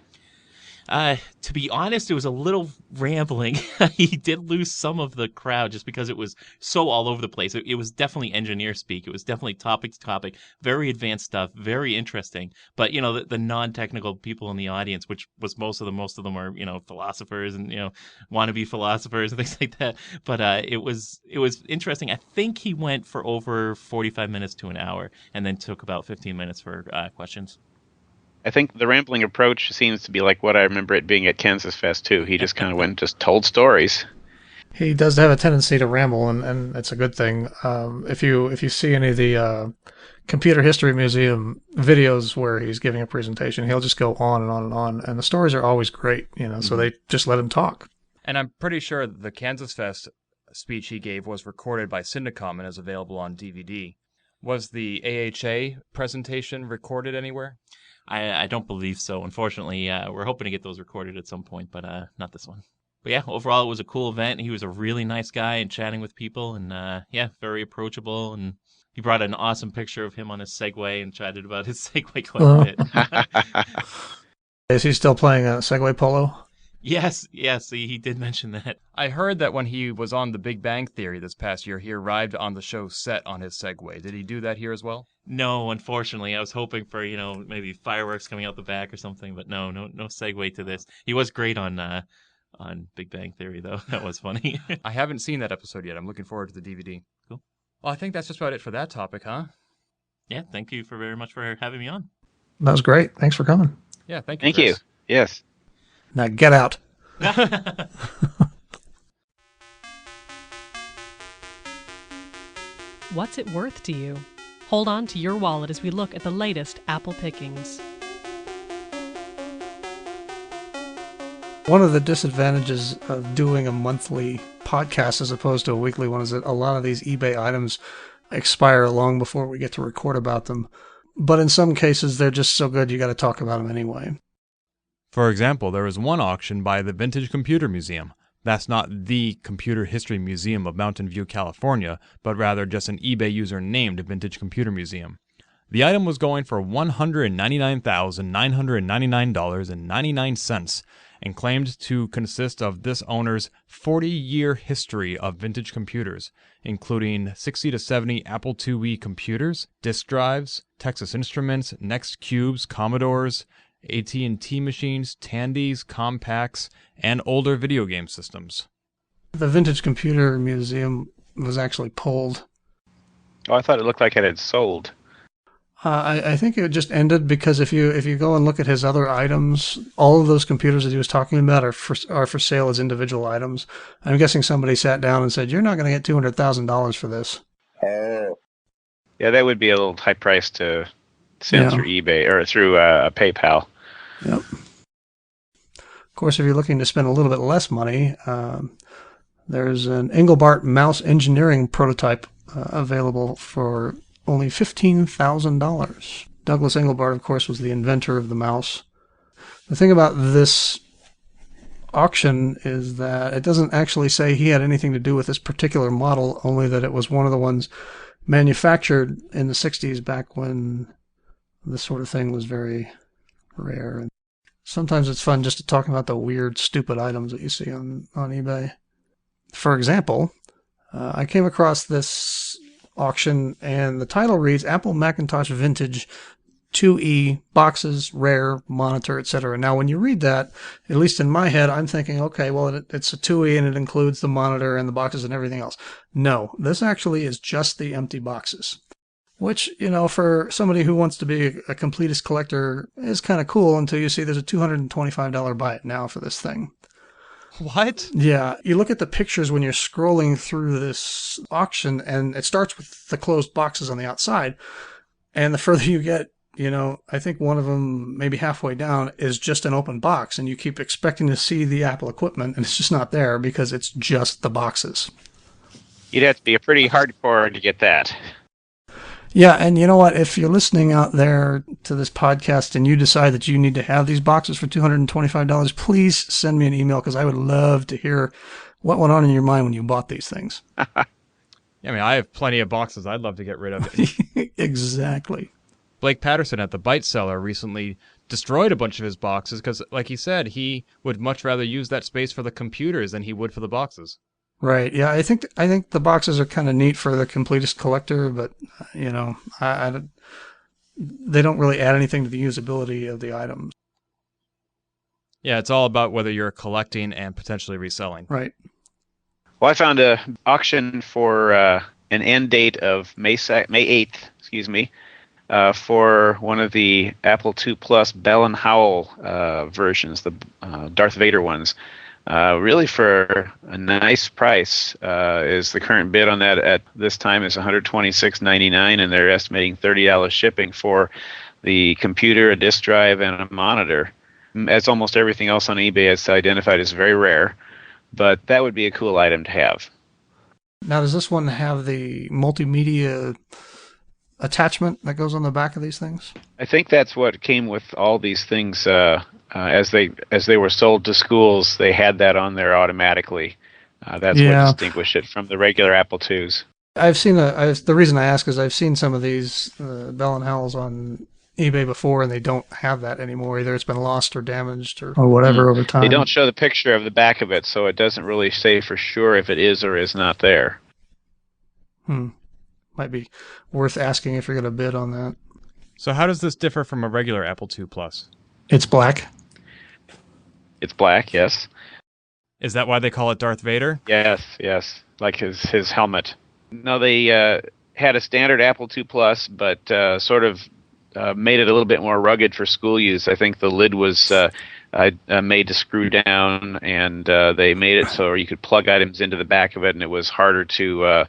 To be honest, it was a little rambling. He did lose some of the crowd just because it was so all over the place. It was definitely engineer speak. It was definitely topic to topic, very advanced stuff, very interesting. But the non-technical people in the audience, which was most of them are philosophers and wannabe philosophers and things like that. But it was interesting. I think he went for over 45 minutes to an hour, and then took about 15 minutes for questions. I think the rambling approach seems to be like what I remember it being at Kansas Fest, too. He just kind of went and just told stories. He does have a tendency to ramble, and it's a good thing. If you see any of the Computer History Museum videos where he's giving a presentation, he'll just go on and on and on, and the stories are always great, so they just let him talk. And I'm pretty sure the Kansas Fest speech he gave was recorded by Syndicomm and is available on DVD. Was the AHA presentation recorded anywhere? I don't believe so. Unfortunately, we're hoping to get those recorded at some point, but not this one. But yeah, overall, it was a cool event. He was a really nice guy and chatting with people, and very approachable. And he brought an awesome picture of him on his Segway and chatted about his Segway quite a bit. Is he still playing Segway Polo? Yes, he did mention that. I heard that when he was on The Big Bang Theory this past year, he arrived on the show set on his Segway. Did he do that here as well? No, unfortunately. I was hoping for, maybe fireworks coming out the back or something, but no segue to this. He was great on Big Bang Theory, though. That was funny. I haven't seen that episode yet. I'm looking forward to the DVD. Cool. Well, I think that's just about it for that topic, huh? Yeah, thank you very much for having me on. That was great. Thanks for coming. Yeah, thank you. Thank you. Yes. Now get out. What's it worth to you? Hold on to your wallet as we look at the latest Apple pickings. One of the disadvantages of doing a monthly podcast as opposed to a weekly one is that a lot of these eBay items expire long before we get to record about them. But in some cases, they're just so good you got to talk about them anyway. For example, there was one auction by the Vintage Computer Museum. That's not the Computer History Museum of Mountain View, California, but rather just an eBay user named Vintage Computer Museum. The item was going for $199,999.99 and claimed to consist of this owner's 40-year history of vintage computers, including 60 to 70 Apple IIe computers, disk drives, Texas Instruments, Next Cubes, Commodores, AT&T machines, Tandys, Compacts, and older video game systems. The Vintage Computer Museum was actually pulled. Oh, I thought it looked like it had sold. I think it just ended because if you go and look at his other items, all of those computers that he was talking about are for sale as individual items. I'm guessing somebody sat down and said, "You're not going to get $200,000 for this." Oh. Yeah, that would be a little high price to send through eBay or through PayPal. Yep. Of course, if you're looking to spend a little bit less money, there's an Engelbart mouse engineering prototype available for only $15,000. Douglas Engelbart, of course, was the inventor of the mouse. The thing about this auction is that it doesn't actually say he had anything to do with this particular model, only that it was one of the ones manufactured in the 60s, back when this sort of thing was very rare. And sometimes it's fun just to talk about the weird, stupid items that you see on eBay. For example, I came across this auction, and the title reads Apple Macintosh Vintage 2E boxes, rare, monitor, etc. Now, when you read that, at least in my head, I'm thinking, okay, well, it's a 2E and it includes the monitor and the boxes and everything else. No, this actually is just the empty boxes. Which, for somebody who wants to be a completist collector is kind of cool until you see there's a $225 buy it now for this thing. What? Yeah, you look at the pictures when you're scrolling through this auction, and it starts with the closed boxes on the outside. And the further you get, I think one of them, maybe halfway down, is just an open box, and you keep expecting to see the Apple equipment, and it's just not there because it's just the boxes. You'd have to be a pretty hardcore to get that. Yeah, and you know what? If you're listening out there to this podcast and you decide that you need to have these boxes for $225, please send me an email because I would love to hear what went on in your mind when you bought these things. I mean, I have plenty of boxes I'd love to get rid of. Exactly. Blake Patterson at the Byte Seller recently destroyed a bunch of his boxes because, like he said, he would much rather use that space for the computers than he would for the boxes. Right. Yeah, I think the boxes are kind of neat for the completist collector, but they don't really add anything to the usability of the items. Yeah, it's all about whether you're collecting and potentially reselling. Right. Well, I found an auction for an end date of May 8th, excuse me, for one of the Apple II Plus Bell and Howell versions, the Darth Vader ones. Really for a nice price is the current bid on that at this time is $126.99, and they're estimating $30 shipping for the computer, a disk drive, and a monitor. As almost everything else on eBay, it's identified as very rare, but that would be a cool item to have. Now, does this one have the multimedia attachment that goes on the back of these things? I think that's what came with all these things. As they were sold to schools, they had that on there automatically. That's what distinguished it from the regular Apple IIs. I've seen the reason I ask is I've seen some of these Bell and Howells on eBay before, and they don't have that anymore. Either it's been lost or damaged or whatever over time. They don't show the picture of the back of it, so it doesn't really say for sure if it is or is not there. Might be worth asking if you're going to bid on that. So how does this differ from a regular Apple II Plus? It's black. It's black, yes. Is that why they call it Darth Vader? Yes, like his helmet. No, they had a standard Apple II Plus, but sort of made it a little bit more rugged for school use. I think the lid was made to screw down, and they made it so you could plug items into the back of it, and it was harder to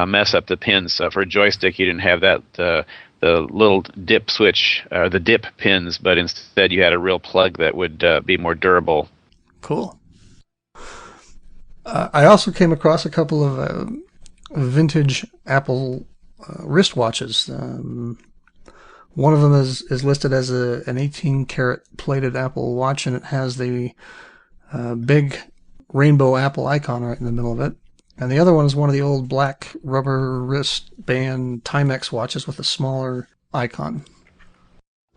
mess up the pins. For a joystick, you didn't have that the little dip switch, the dip pins, but instead you had a real plug that would be more durable. Cool. I also came across a couple of vintage Apple wristwatches. One of them is listed as an 18-karat plated Apple watch, and it has the big rainbow Apple icon right in the middle of it. And the other one is one of the old black rubber wristband Timex watches with a smaller icon.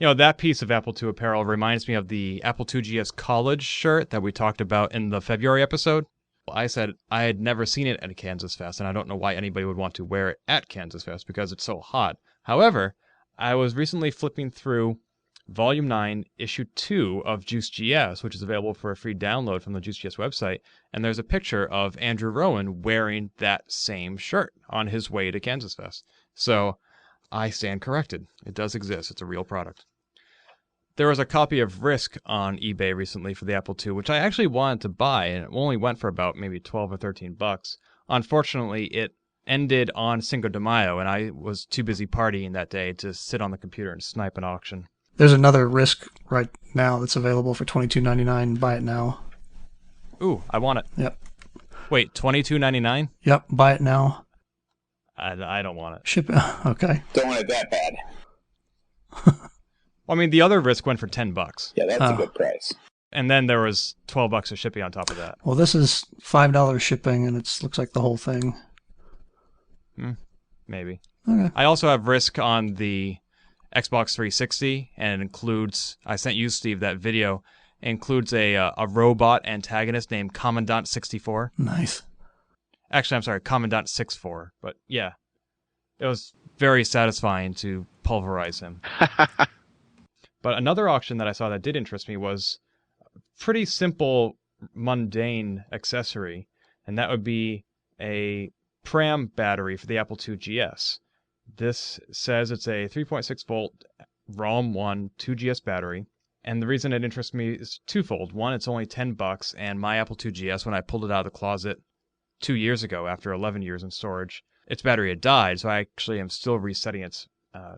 That piece of Apple II apparel reminds me of the Apple II GS College shirt that we talked about in the February episode. I said I had never seen it at Kansas Fest, and I don't know why anybody would want to wear it at Kansas Fest because it's so hot. However, I was recently flipping through Volume 9, Issue 2 of Juice GS, which is available for a free download from the Juice GS website, and there's a picture of Andrew Rowan wearing that same shirt on his way to Kansas Fest. So I stand corrected. It does exist. It's a real product. There was a copy of Risk on eBay recently for the Apple II, which I actually wanted to buy, and it only went for about maybe $12 or $13. Unfortunately, it ended on Cinco de Mayo, and I was too busy partying that day to sit on the computer and snipe an auction. There's another Risk right now that's available for $22.99. Buy it now. Ooh, I want it. Yep. Wait, $22.99? Yep, buy it now. I don't want it. Ship. Okay. Don't want it that bad. I mean, the other Risk went for $10. Yeah, that's a good price. And then there was $12 of shipping on top of that. Well, this is $5 shipping, and it looks like the whole thing. Maybe. Okay. I also have Risk on the Xbox 360, and it includes, I sent you, Steve, that video. It includes a robot antagonist named Commandant 64. Nice. Actually, I'm sorry, Commandant 64. But yeah, it was very satisfying to pulverize him. But another auction that I saw that did interest me was a pretty simple, mundane accessory, and that would be a pram battery for the Apple II GS. This says it's a 3.6 volt ROM 1 2GS battery. And the reason it interests me is twofold. One, it's only $10, and my Apple IIgs, when I pulled it out of the closet 2 years ago after 11 years in storage, its battery had died, so I actually am still resetting its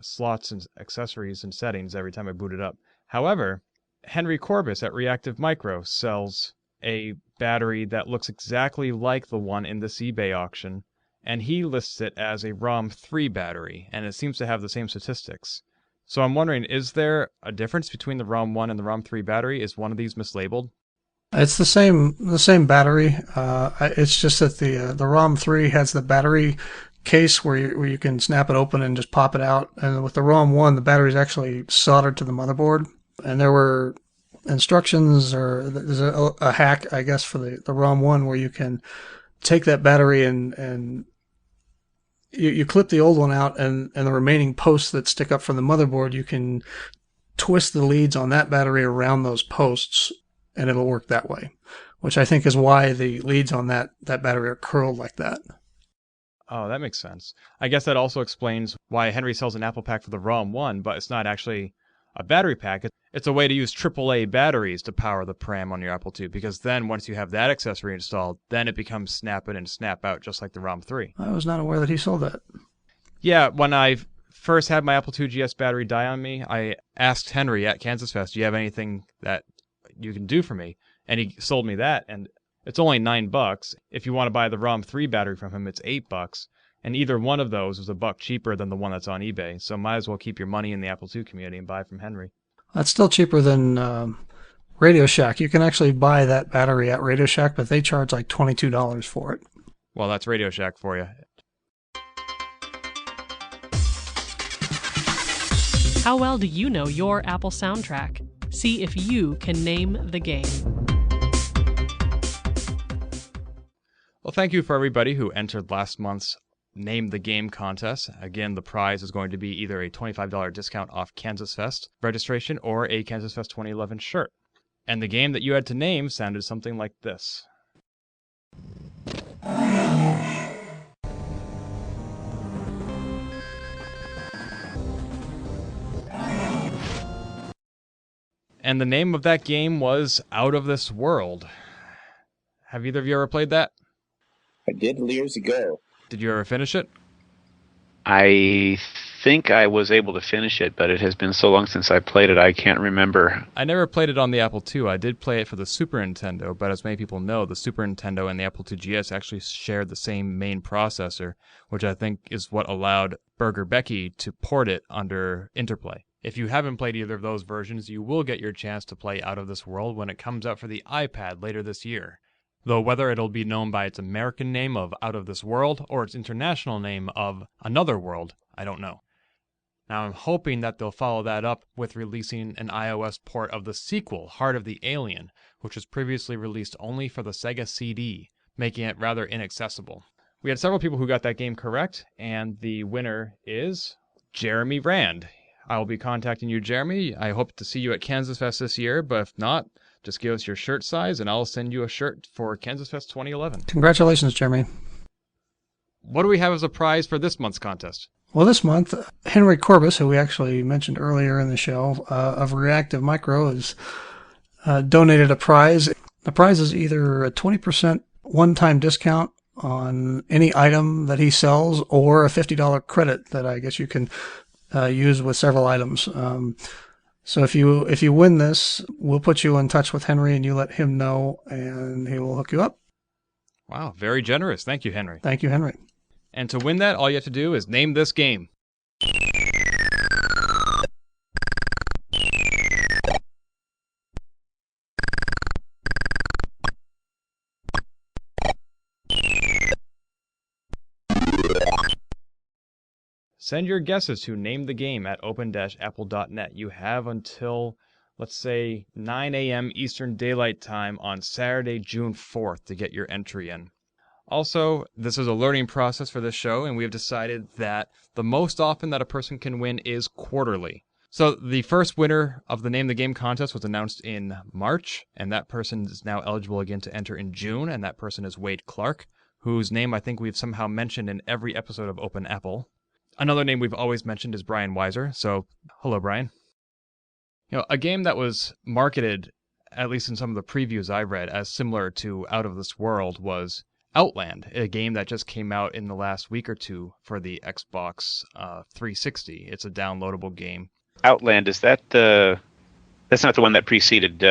slots and accessories and settings every time I boot it up. However, Henry Corbis at Reactive Micro sells a battery that looks exactly like the one in this eBay auction, and he lists it as a ROM 3 battery, and it seems to have the same statistics. So I'm wondering, is there a difference between the ROM 1 and the ROM 3 battery? Is one of these mislabeled? It's the same battery. It's just that the ROM 3 has the battery case where you can snap it open and just pop it out. And with the ROM 1, the battery is actually soldered to the motherboard. And there were instructions, or there's a hack, I guess, for the ROM 1 where you can take that battery and you clip the old one out, and the remaining posts that stick up from the motherboard, you can twist the leads on that battery around those posts, and it'll work that way, which I think is why the leads on that battery are curled like that. Oh, that makes sense. I guess that also explains why Henry sells an Apple pack for the ROM 1, but it's not actually a battery pack. It's a way to use AAA batteries to power the PRAM on your Apple II, because then once you have that accessory installed, then it becomes snap in and snap out just like the ROM 3. I was not aware that he sold that. Yeah, when I first had my Apple IIgs battery die on me, I asked Henry at Kansas Fest, do you have anything that you can do for me? And he sold me that, and it's only $9. If you want to buy the ROM 3 battery from him, it's $8. And either one of those was $1 cheaper than the one that's on eBay. So might as well keep your money in the Apple II community and buy from Henry. That's still cheaper than Radio Shack. You can actually buy that battery at Radio Shack, but they charge like $22 for it. Well, that's Radio Shack for you. How well do you know your Apple soundtrack? See if you can name the game. Well, thank you for everybody who entered last month's Name the Game contest. Again, the prize is going to be either a $25 discount off Kansas Fest registration or a Kansas Fest 2011 shirt. And the game that you had to name sounded something like this. And the name of that game was Out of This World. Have either of you ever played that? I did years ago. Did you ever finish it? I think I was able to finish it, but it has been so long since I played it, I can't remember. I never played it on the Apple II. I did play it for the Super Nintendo, but as many people know, the Super Nintendo and the Apple IIgs actually shared the same main processor, which I think is what allowed Burger Becky to port it under Interplay. If you haven't played either of those versions, you will get your chance to play Out of This World when it comes out for the iPad later this year. Though whether it'll be known by its American name of Out of This World or its international name of Another World, I don't know. Now I'm hoping that they'll follow that up with releasing an iOS port of the sequel, Heart of the Alien, which was previously released only for the Sega CD, making it rather inaccessible. We had several people who got that game correct, and the winner is Jeremy Rand. I will be contacting you, Jeremy. I hope to see you at Kansas Fest this year, but if not, just give us your shirt size, and I'll send you a shirt for Kansas Fest 2011. Congratulations, Jeremy. What do we have as a prize for this month's contest? Well, this month, Henry Corbis, who we actually mentioned earlier in the show, of Reactive Micro, has donated a prize. The prize is either a 20% one-time discount on any item that he sells, or a $50 credit that I guess you can use with several items. So if you win this, we'll put you in touch with Henry, and you let him know, and he will hook you up. Wow, very generous. Thank you, Henry. Thank you, Henry. And to win that, all you have to do is name this game. Send your guesses to Name the Game at open-apple.net. You have until, let's say, 9 a.m. Eastern Daylight Time on Saturday, June 4th to get your entry in. Also, this is a learning process for this show, and we have decided that the most often that a person can win is quarterly. So the first winner of the Name the Game contest was announced in March, and that person is now eligible again to enter in June, and that person is Wade Clark, whose name I think we've somehow mentioned in every episode of Open Apple. Another name we've always mentioned is Brian Weiser. So, hello, Brian. A game that was marketed, at least in some of the previews I read, as similar to Out of This World was Outland, a game that just came out in the last week or two for the Xbox 360. It's a downloadable game. Outland, is that the... That's not the one that preceded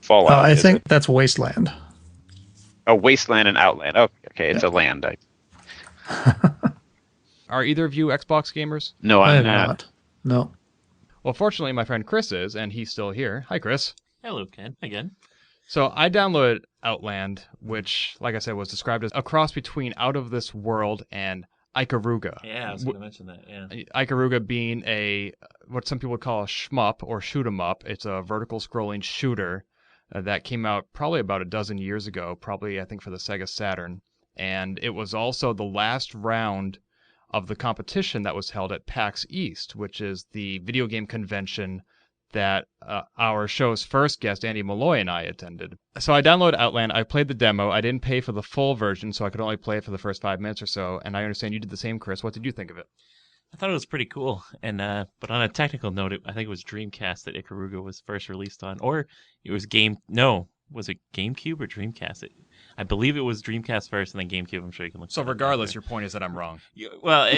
Fallout, I is think it? that's Wasteland. Oh, Wasteland and Outland. Oh, okay, it's a land. Are either of you Xbox gamers? No, I I'm am not. No. Well, fortunately, my friend Chris is, and he's still here. Hi, Chris. Hello, Ken. Again. So I downloaded Outland, which, like I said, was described as a cross between Out of This World and Ikaruga. Yeah, I was going to mention that, yeah. Ikaruga being what some people would call a shmup or shoot 'em up. It's a vertical scrolling shooter that came out probably about a dozen years ago, probably I think for the Sega Saturn. And it was also the last round of the competition that was held at PAX East, which is the video game convention that our show's first guest, Andy Malloy, and I attended. So I downloaded Outland. I played the demo. I didn't pay for the full version, so I could only play it for the first 5 minutes or so. And I understand you did the same, Chris. What did you think of it? I thought it was pretty cool. And but on a technical note, I think it was Dreamcast that Ikaruga was first released on. Or it was was it GameCube or Dreamcast? I believe it was Dreamcast first and then GameCube. I'm sure you can look. So regardless, your point is that I'm wrong. Well,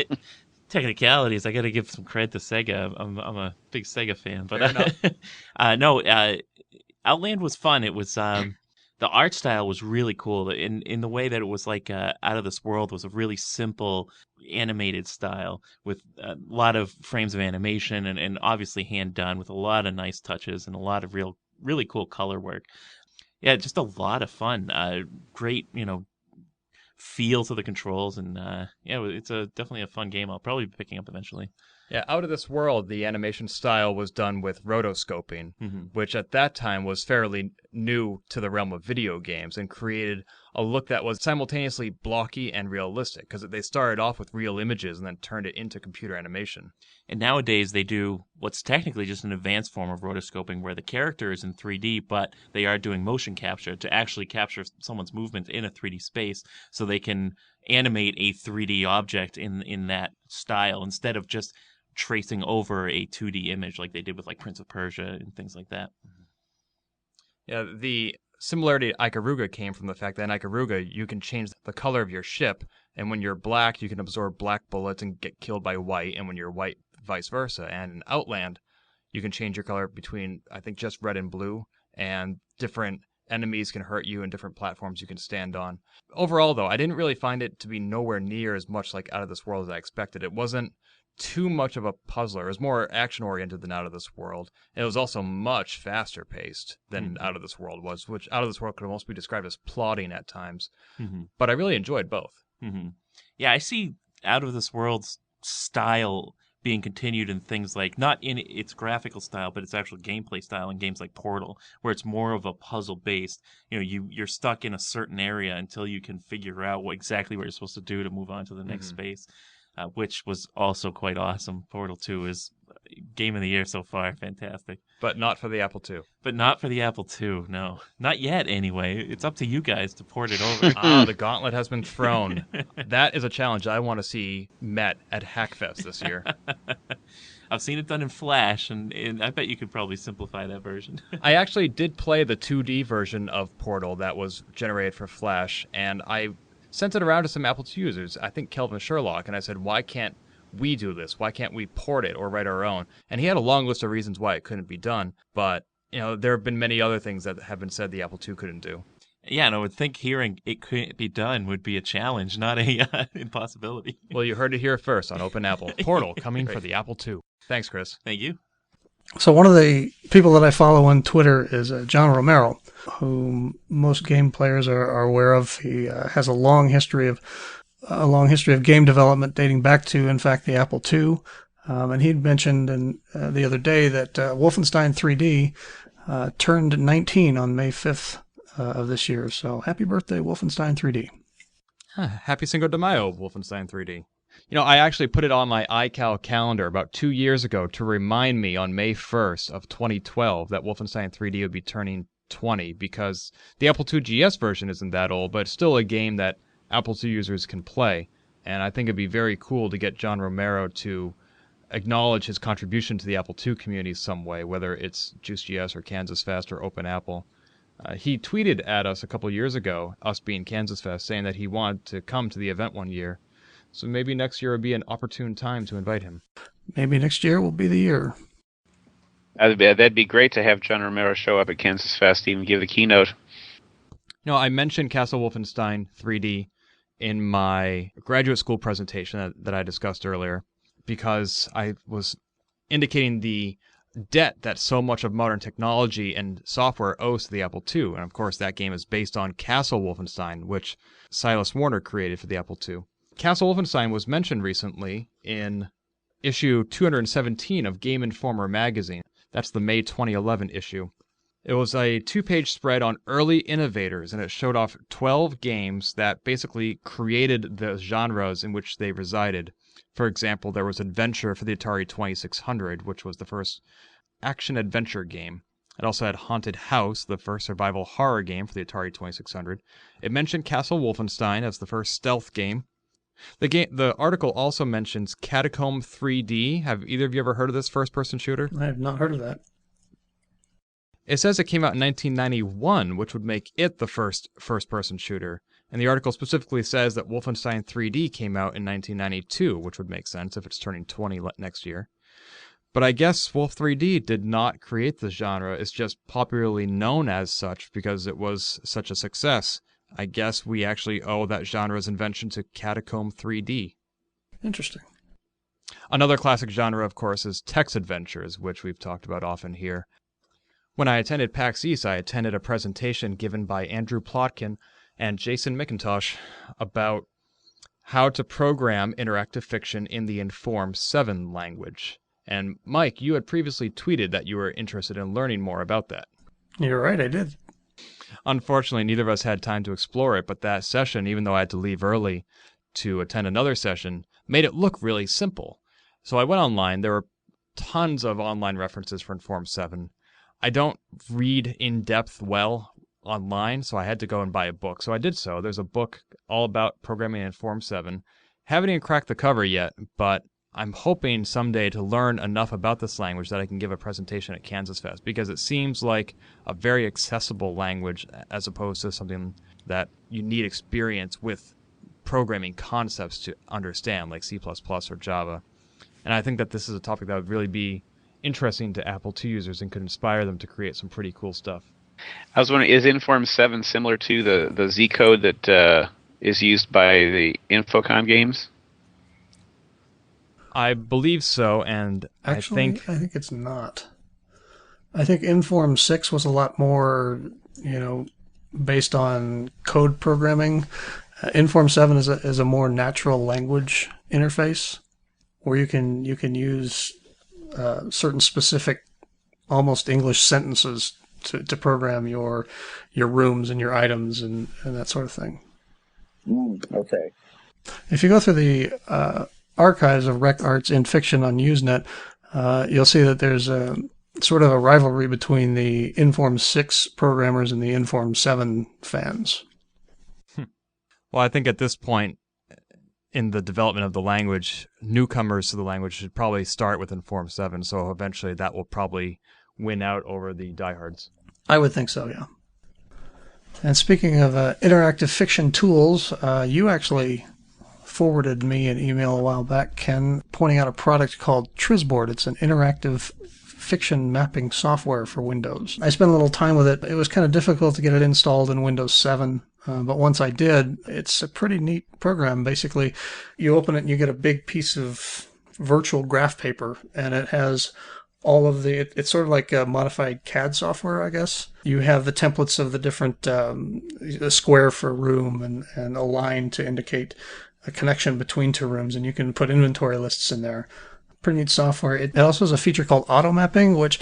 technicalities, I got to give some credit to Sega. I'm a big Sega fan, but Outland was fun. It was the art style was really cool in the way that it was like Out of This World was a really simple animated style with a lot of frames of animation and obviously hand done with a lot of nice touches and a lot of really cool color work. Yeah, just a lot of fun. Great, feel to the controls, and it's definitely a fun game. I'll probably be picking up eventually. Yeah, Out of This World, the animation style was done with rotoscoping, which at that time was fairly new to the realm of video games and created a look that was simultaneously blocky and realistic, because they started off with real images and then turned it into computer animation. And nowadays they do what's technically just an advanced form of rotoscoping where the character is in 3D, but they are doing motion capture to actually capture someone's movement in a 3D space so they can animate a 3D object in that style instead of just tracing over a 2D image like they did with like Prince of Persia and things like that. Yeah, the similarity to Ikaruga came from the fact that in Ikaruga you can change the color of your ship, and when you're black you can absorb black bullets and get killed by white, and when you're white, vice versa. And in Outland you can change your color between, I think, just red and blue, and different enemies can hurt you and different platforms you can stand on. Overall, though, I didn't really find it to be nowhere near as much like Out of This World as I expected. It wasn't too much of a puzzler. It was more action-oriented than Out of This World. It was also much faster-paced than Out of This World was, which Out of This World could almost be described as plodding at times. But I really enjoyed both. Yeah, I see Out of This World's style being continued in things like, not in its graphical style, but its actual gameplay style in games like Portal, where it's more of a puzzle-based. You're stuck in a certain area until you can figure out exactly what you're supposed to do to move on to the next space. Which was also quite awesome. Portal 2 is game of the year so far. Fantastic. But not for the Apple II. But not for the Apple II, no. Not yet, anyway. It's up to you guys to port it over. The gauntlet has been thrown. That is a challenge I want to see met at Hackfest this year. I've seen it done in Flash, and I bet you could probably simplify that version. I actually did play the 2D version of Portal that was generated for Flash, and I sent it around to some Apple II users, I think Kelvin Sherlock, and I said, why can't we do this? Why can't we port it or write our own? And he had a long list of reasons why it couldn't be done, but there have been many other things that have been said the Apple II couldn't do. Yeah, and I would think hearing it couldn't be done would be a challenge, not a impossibility. Well, you heard it here first on Open Apple. Portal coming for the Apple II. Thanks, Chris. Thank you. So one of the people that I follow on Twitter is John Romero, whom most game players are aware of. He has a long history of game development dating back to, in fact, the Apple II. And he'd mentioned the other day that Wolfenstein 3D turned 19 on May 5th of this year. So happy birthday, Wolfenstein 3D. Happy Cinco de Mayo, Wolfenstein 3D. I actually put it on my iCal calendar about 2 years ago to remind me on May 1st of 2012 that Wolfenstein 3D would be turning 20, because the Apple II GS version isn't that old, but it's still a game that Apple II users can play. And I think it'd be very cool to get John Romero to acknowledge his contribution to the Apple II community some way, whether it's JuiceGS or Kansas Fest or Open Apple. He tweeted at us a couple years ago, us being Kansas Fest, saying that he wanted to come to the event one year. So maybe next year would be an opportune time to invite him. Maybe next year will be the year. That'd be great to have John Romero show up at Kansas Fest, even give the keynote. I mentioned Castle Wolfenstein 3D in my graduate school presentation that I discussed earlier, because I was indicating the debt that so much of modern technology and software owes to the Apple II. And of course, that game is based on Castle Wolfenstein, which Silas Warner created for the Apple II. Castle Wolfenstein was mentioned recently in issue 217 of Game Informer magazine. That's the May 2011 issue. It was a 2-page spread on early innovators, and it showed off 12 games that basically created the genres in which they resided. For example, there was Adventure for the Atari 2600, which was the first action-adventure game. It also had Haunted House, the first survival horror game for the Atari 2600. It mentioned Castle Wolfenstein as the first stealth game. The article also mentions Catacomb 3D. Have either of you ever heard of this first-person shooter? I have not heard of that. It says it came out in 1991, which would make it the first-person shooter. And the article specifically says that Wolfenstein 3D came out in 1992, which would make sense if it's turning 20 next year. But I guess Wolf 3D did not create the genre. It's just popularly known as such because it was such a success. I guess we actually owe that genre's invention to Catacomb 3D. Interesting. Another classic genre, of course, is text adventures, which we've talked about often here. When I attended PAX East, I attended a presentation given by Andrew Plotkin and Jason McIntosh about how to program interactive fiction in the Inform 7 language. And Mike, you had previously tweeted that you were interested in learning more about that. You're right, I did. Unfortunately, neither of us had time to explore it, but that session, even though I had to leave early to attend another session, made it look really simple. So I went online. There were tons of online references for Inform 7. I don't read in depth well online, so I had to go and buy a book. So I did so. There's a book all about programming in Inform 7. Haven't even cracked the cover yet, but I'm hoping someday to learn enough about this language that I can give a presentation at Kansas Fest, because it seems like a very accessible language as opposed to something that you need experience with programming concepts to understand, like C++ or Java. And I think that this is a topic that would really be interesting to Apple II users and could inspire them to create some pretty cool stuff. I was wondering, is Inform 7 similar to the Z code that is used by the Infocom games? I believe so, and Actually, I think it's not. I think Inform 6 was a lot more, based on code programming. Inform 7 is a more natural language interface where you can use certain specific, almost English sentences to program your rooms and your items and that sort of thing. Okay. If you go through the archives of Rec Arts in Fiction on Usenet, you'll see that there's a sort of a rivalry between the Inform 6 programmers and the Inform 7 fans. Well, I think at this point in the development of the language, newcomers to the language should probably start with Inform 7, so eventually that will probably win out over the diehards. I would think so, yeah. And speaking of interactive fiction tools, you actually forwarded me an email a while back, Ken, pointing out a product called Trizboard. It's an interactive fiction mapping software for Windows. I spent a little time with it. It was kind of difficult to get it installed in Windows 7. But once I did, it's a pretty neat program. Basically, you open it and you get a big piece of virtual graph paper, and it has all of it's sort of like a modified CAD software, I guess. You have the templates of the different, a square for a room and a line to indicate a connection between two rooms, and you can put inventory lists in there. Pretty neat software. It also has a feature called auto mapping, which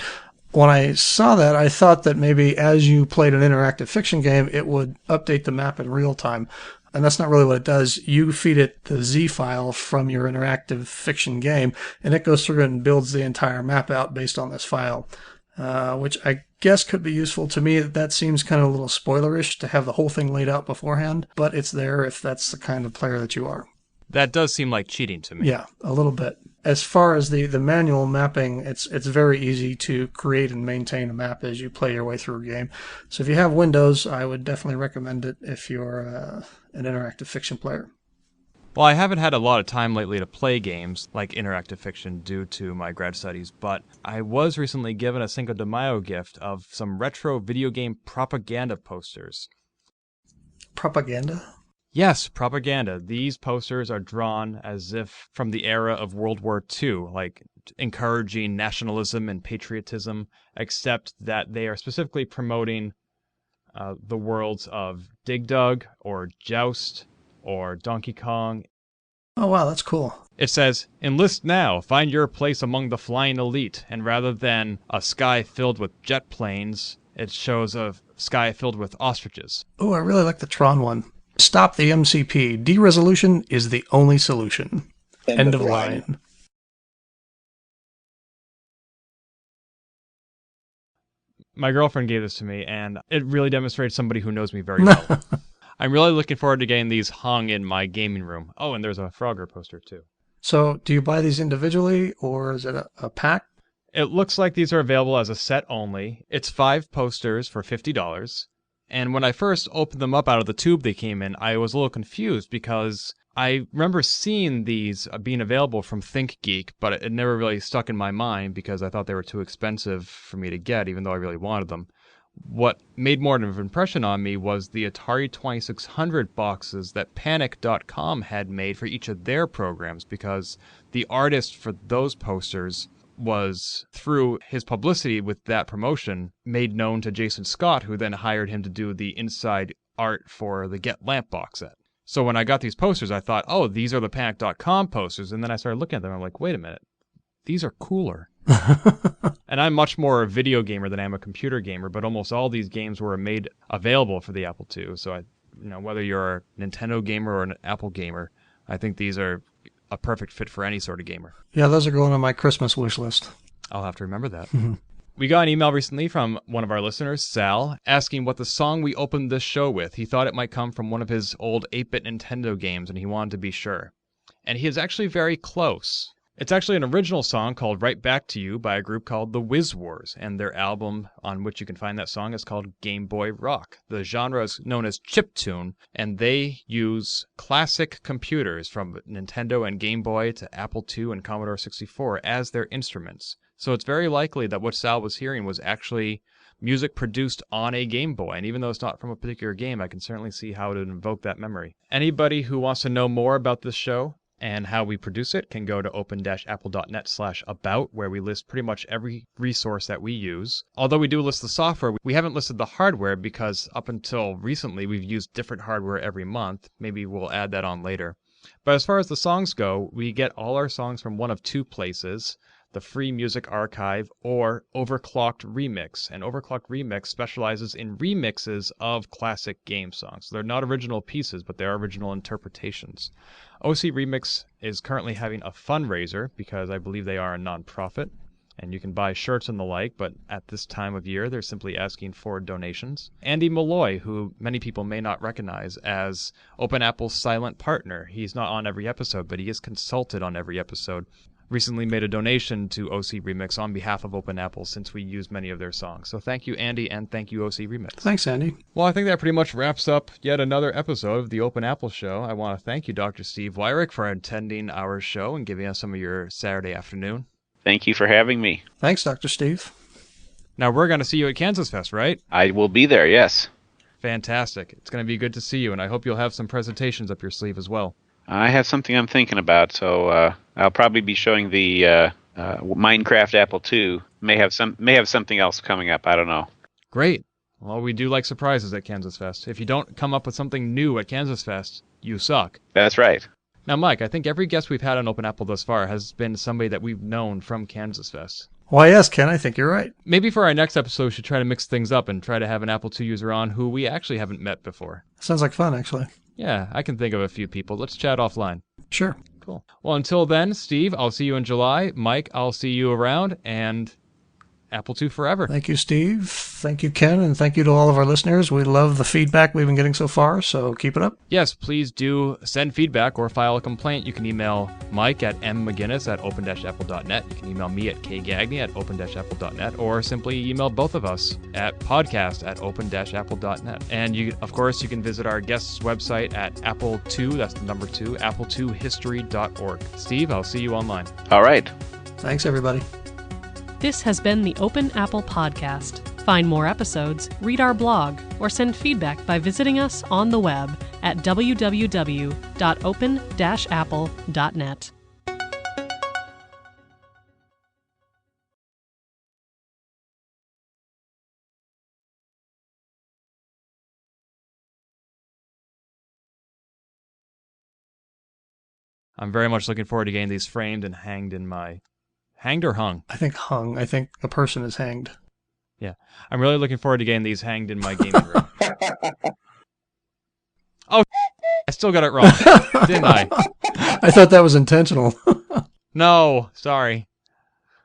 when I saw that, I thought that maybe as you played an interactive fiction game, it would update the map in real time. And that's not really what it does. You feed it the Z file from your interactive fiction game, and it goes through and builds the entire map out based on this file, which I guess could be useful to me. That seems kind of a little spoilerish to have the whole thing laid out beforehand, but it's there if that's the kind of player that you are. That does seem like cheating to me. Yeah, a little bit. As far as the manual mapping, it's very easy to create and maintain a map as you play your way through a game. So if you have Windows, I would definitely recommend it if you're an interactive fiction player. Well, I haven't had a lot of time lately to play games like interactive fiction due to my grad studies, but I was recently given a Cinco de Mayo gift of some retro video game propaganda posters. Propaganda? Yes, propaganda. These posters are drawn as if from the era of World War II, like encouraging nationalism and patriotism, except that they are specifically promoting the worlds of Dig Dug or Joust or Donkey Kong. Oh, wow, that's cool. It says, enlist now, find your place among the flying elite, and rather than a sky filled with jet planes, it shows a sky filled with ostriches. Oh, I really like the Tron one. Stop the MCP. De-resolution is the only solution. End of line. My girlfriend gave this to me, and it really demonstrates somebody who knows me very well. I'm really looking forward to getting these hung in my gaming room. Oh, and there's a Frogger poster, too. So, do you buy these individually, or is it a pack? It looks like these are available as a set only. It's 5 posters for $50. And when I first opened them up out of the tube they came in, I was a little confused because I remember seeing these being available from ThinkGeek, but it never really stuck in my mind because I thought they were too expensive for me to get, even though I really wanted them. What made more of an impression on me was the Atari 2600 boxes that Panic.com had made for each of their programs, because the artist for those posters was, through his publicity with that promotion, made known to Jason Scott, who then hired him to do the inside art for the Get Lamp box set. So when I got these posters, I thought, oh, these are the Panic.com posters, and then I started looking at them, and I'm like, wait a minute, these are cooler. And I'm much more a video gamer than I am a computer gamer, but almost all these games were made available for the Apple II. So whether you're a Nintendo gamer or an Apple gamer, I think these are a perfect fit for any sort of gamer. Yeah, those are going on my Christmas wish list. I'll have to remember that. We got an email recently from one of our listeners, Sal, asking what the song we opened this show with. He thought it might come from one of his old 8-bit Nintendo games, and he wanted to be sure. And he is actually very close. It's actually an original song called Right Back to You by a group called the Whiz Wars, and their album on which you can find that song is called Game Boy Rock. The genre is known as chiptune, and they use classic computers from Nintendo and Game Boy to Apple II and Commodore 64 as their instruments. So it's very likely that what Sal was hearing was actually music produced on a Game Boy, and even though it's not from a particular game, I can certainly see how it would invoke that memory. Anybody who wants to know more about this show and how we produce it can go to open-apple.net/about, where we list pretty much every resource that we use. Although we do list the software, we haven't listed the hardware because up until recently we've used different hardware every month. Maybe we'll add that on later. But as far as the songs go, we get all our songs from one of two places: the Free Music Archive or Overclocked Remix. And Overclocked Remix specializes in remixes of classic game songs. They're not original pieces, but they are original interpretations. OC Remix is currently having a fundraiser because I believe they are a non-profit, and you can buy shirts and the like, but at this time of year, they're simply asking for donations. Andy Malloy, who many people may not recognize as Open Apple's silent partner, he's not on every episode, but he is consulted on every episode, recently made a donation to OC Remix on behalf of Open Apple since we use many of their songs. So thank you, Andy, and thank you, OC Remix. Thanks, Andy. Well, I think that pretty much wraps up yet another episode of the Open Apple Show. I want to thank you, Dr. Steve Weyhrich, for attending our show and giving us some of your Saturday afternoon. Thank you for having me. Thanks, Dr. Steve. Now, we're going to see you at Kansas Fest, right? I will be there, yes. Fantastic. It's going to be good to see you, and I hope you'll have some presentations up your sleeve as well. I have something I'm thinking about, so I'll probably be showing the Minecraft Apple II. May have something else coming up. I don't know. Great. Well, we do like surprises at Kansas Fest. If you don't come up with something new at Kansas Fest, you suck. That's right. Now, Mike, I think every guest we've had on Open Apple thus far has been somebody that we've known from Kansas Fest. Why, yes, Ken, I think you're right. Maybe for our next episode, we should try to mix things up and try to have an Apple II user on who we actually haven't met before. Sounds like fun, actually. Yeah, I can think of a few people. Let's chat offline. Sure. Cool. Well, until then, Steve, I'll see you in July. Mike, I'll see you around, and Apple II forever. Thank you, Steve. Thank you, Ken. And thank you to all of our listeners. We love the feedback we've been getting so far, so keep it up. Yes, please do send feedback or file a complaint. You can email Mike at mmcginnis@open-apple.net. You can email me at kgagny@open-apple.net, or simply email both of us at podcast@open-apple.net. And you, of course, you can visit our guest's website at Apple2, that's the number 2, apple2history.org. Steve, I'll see you online. All right. Thanks, everybody. This has been the Open Apple Podcast. Find more episodes, read our blog, or send feedback by visiting us on the web at www.open-apple.net. I'm very much looking forward to getting these framed and hanged in my... Hanged or hung? I think hung. I think a person is hanged. Yeah. I'm really looking forward to getting these hanged in my gaming room. Oh, I still got it wrong, didn't I? I thought that was intentional. No, sorry.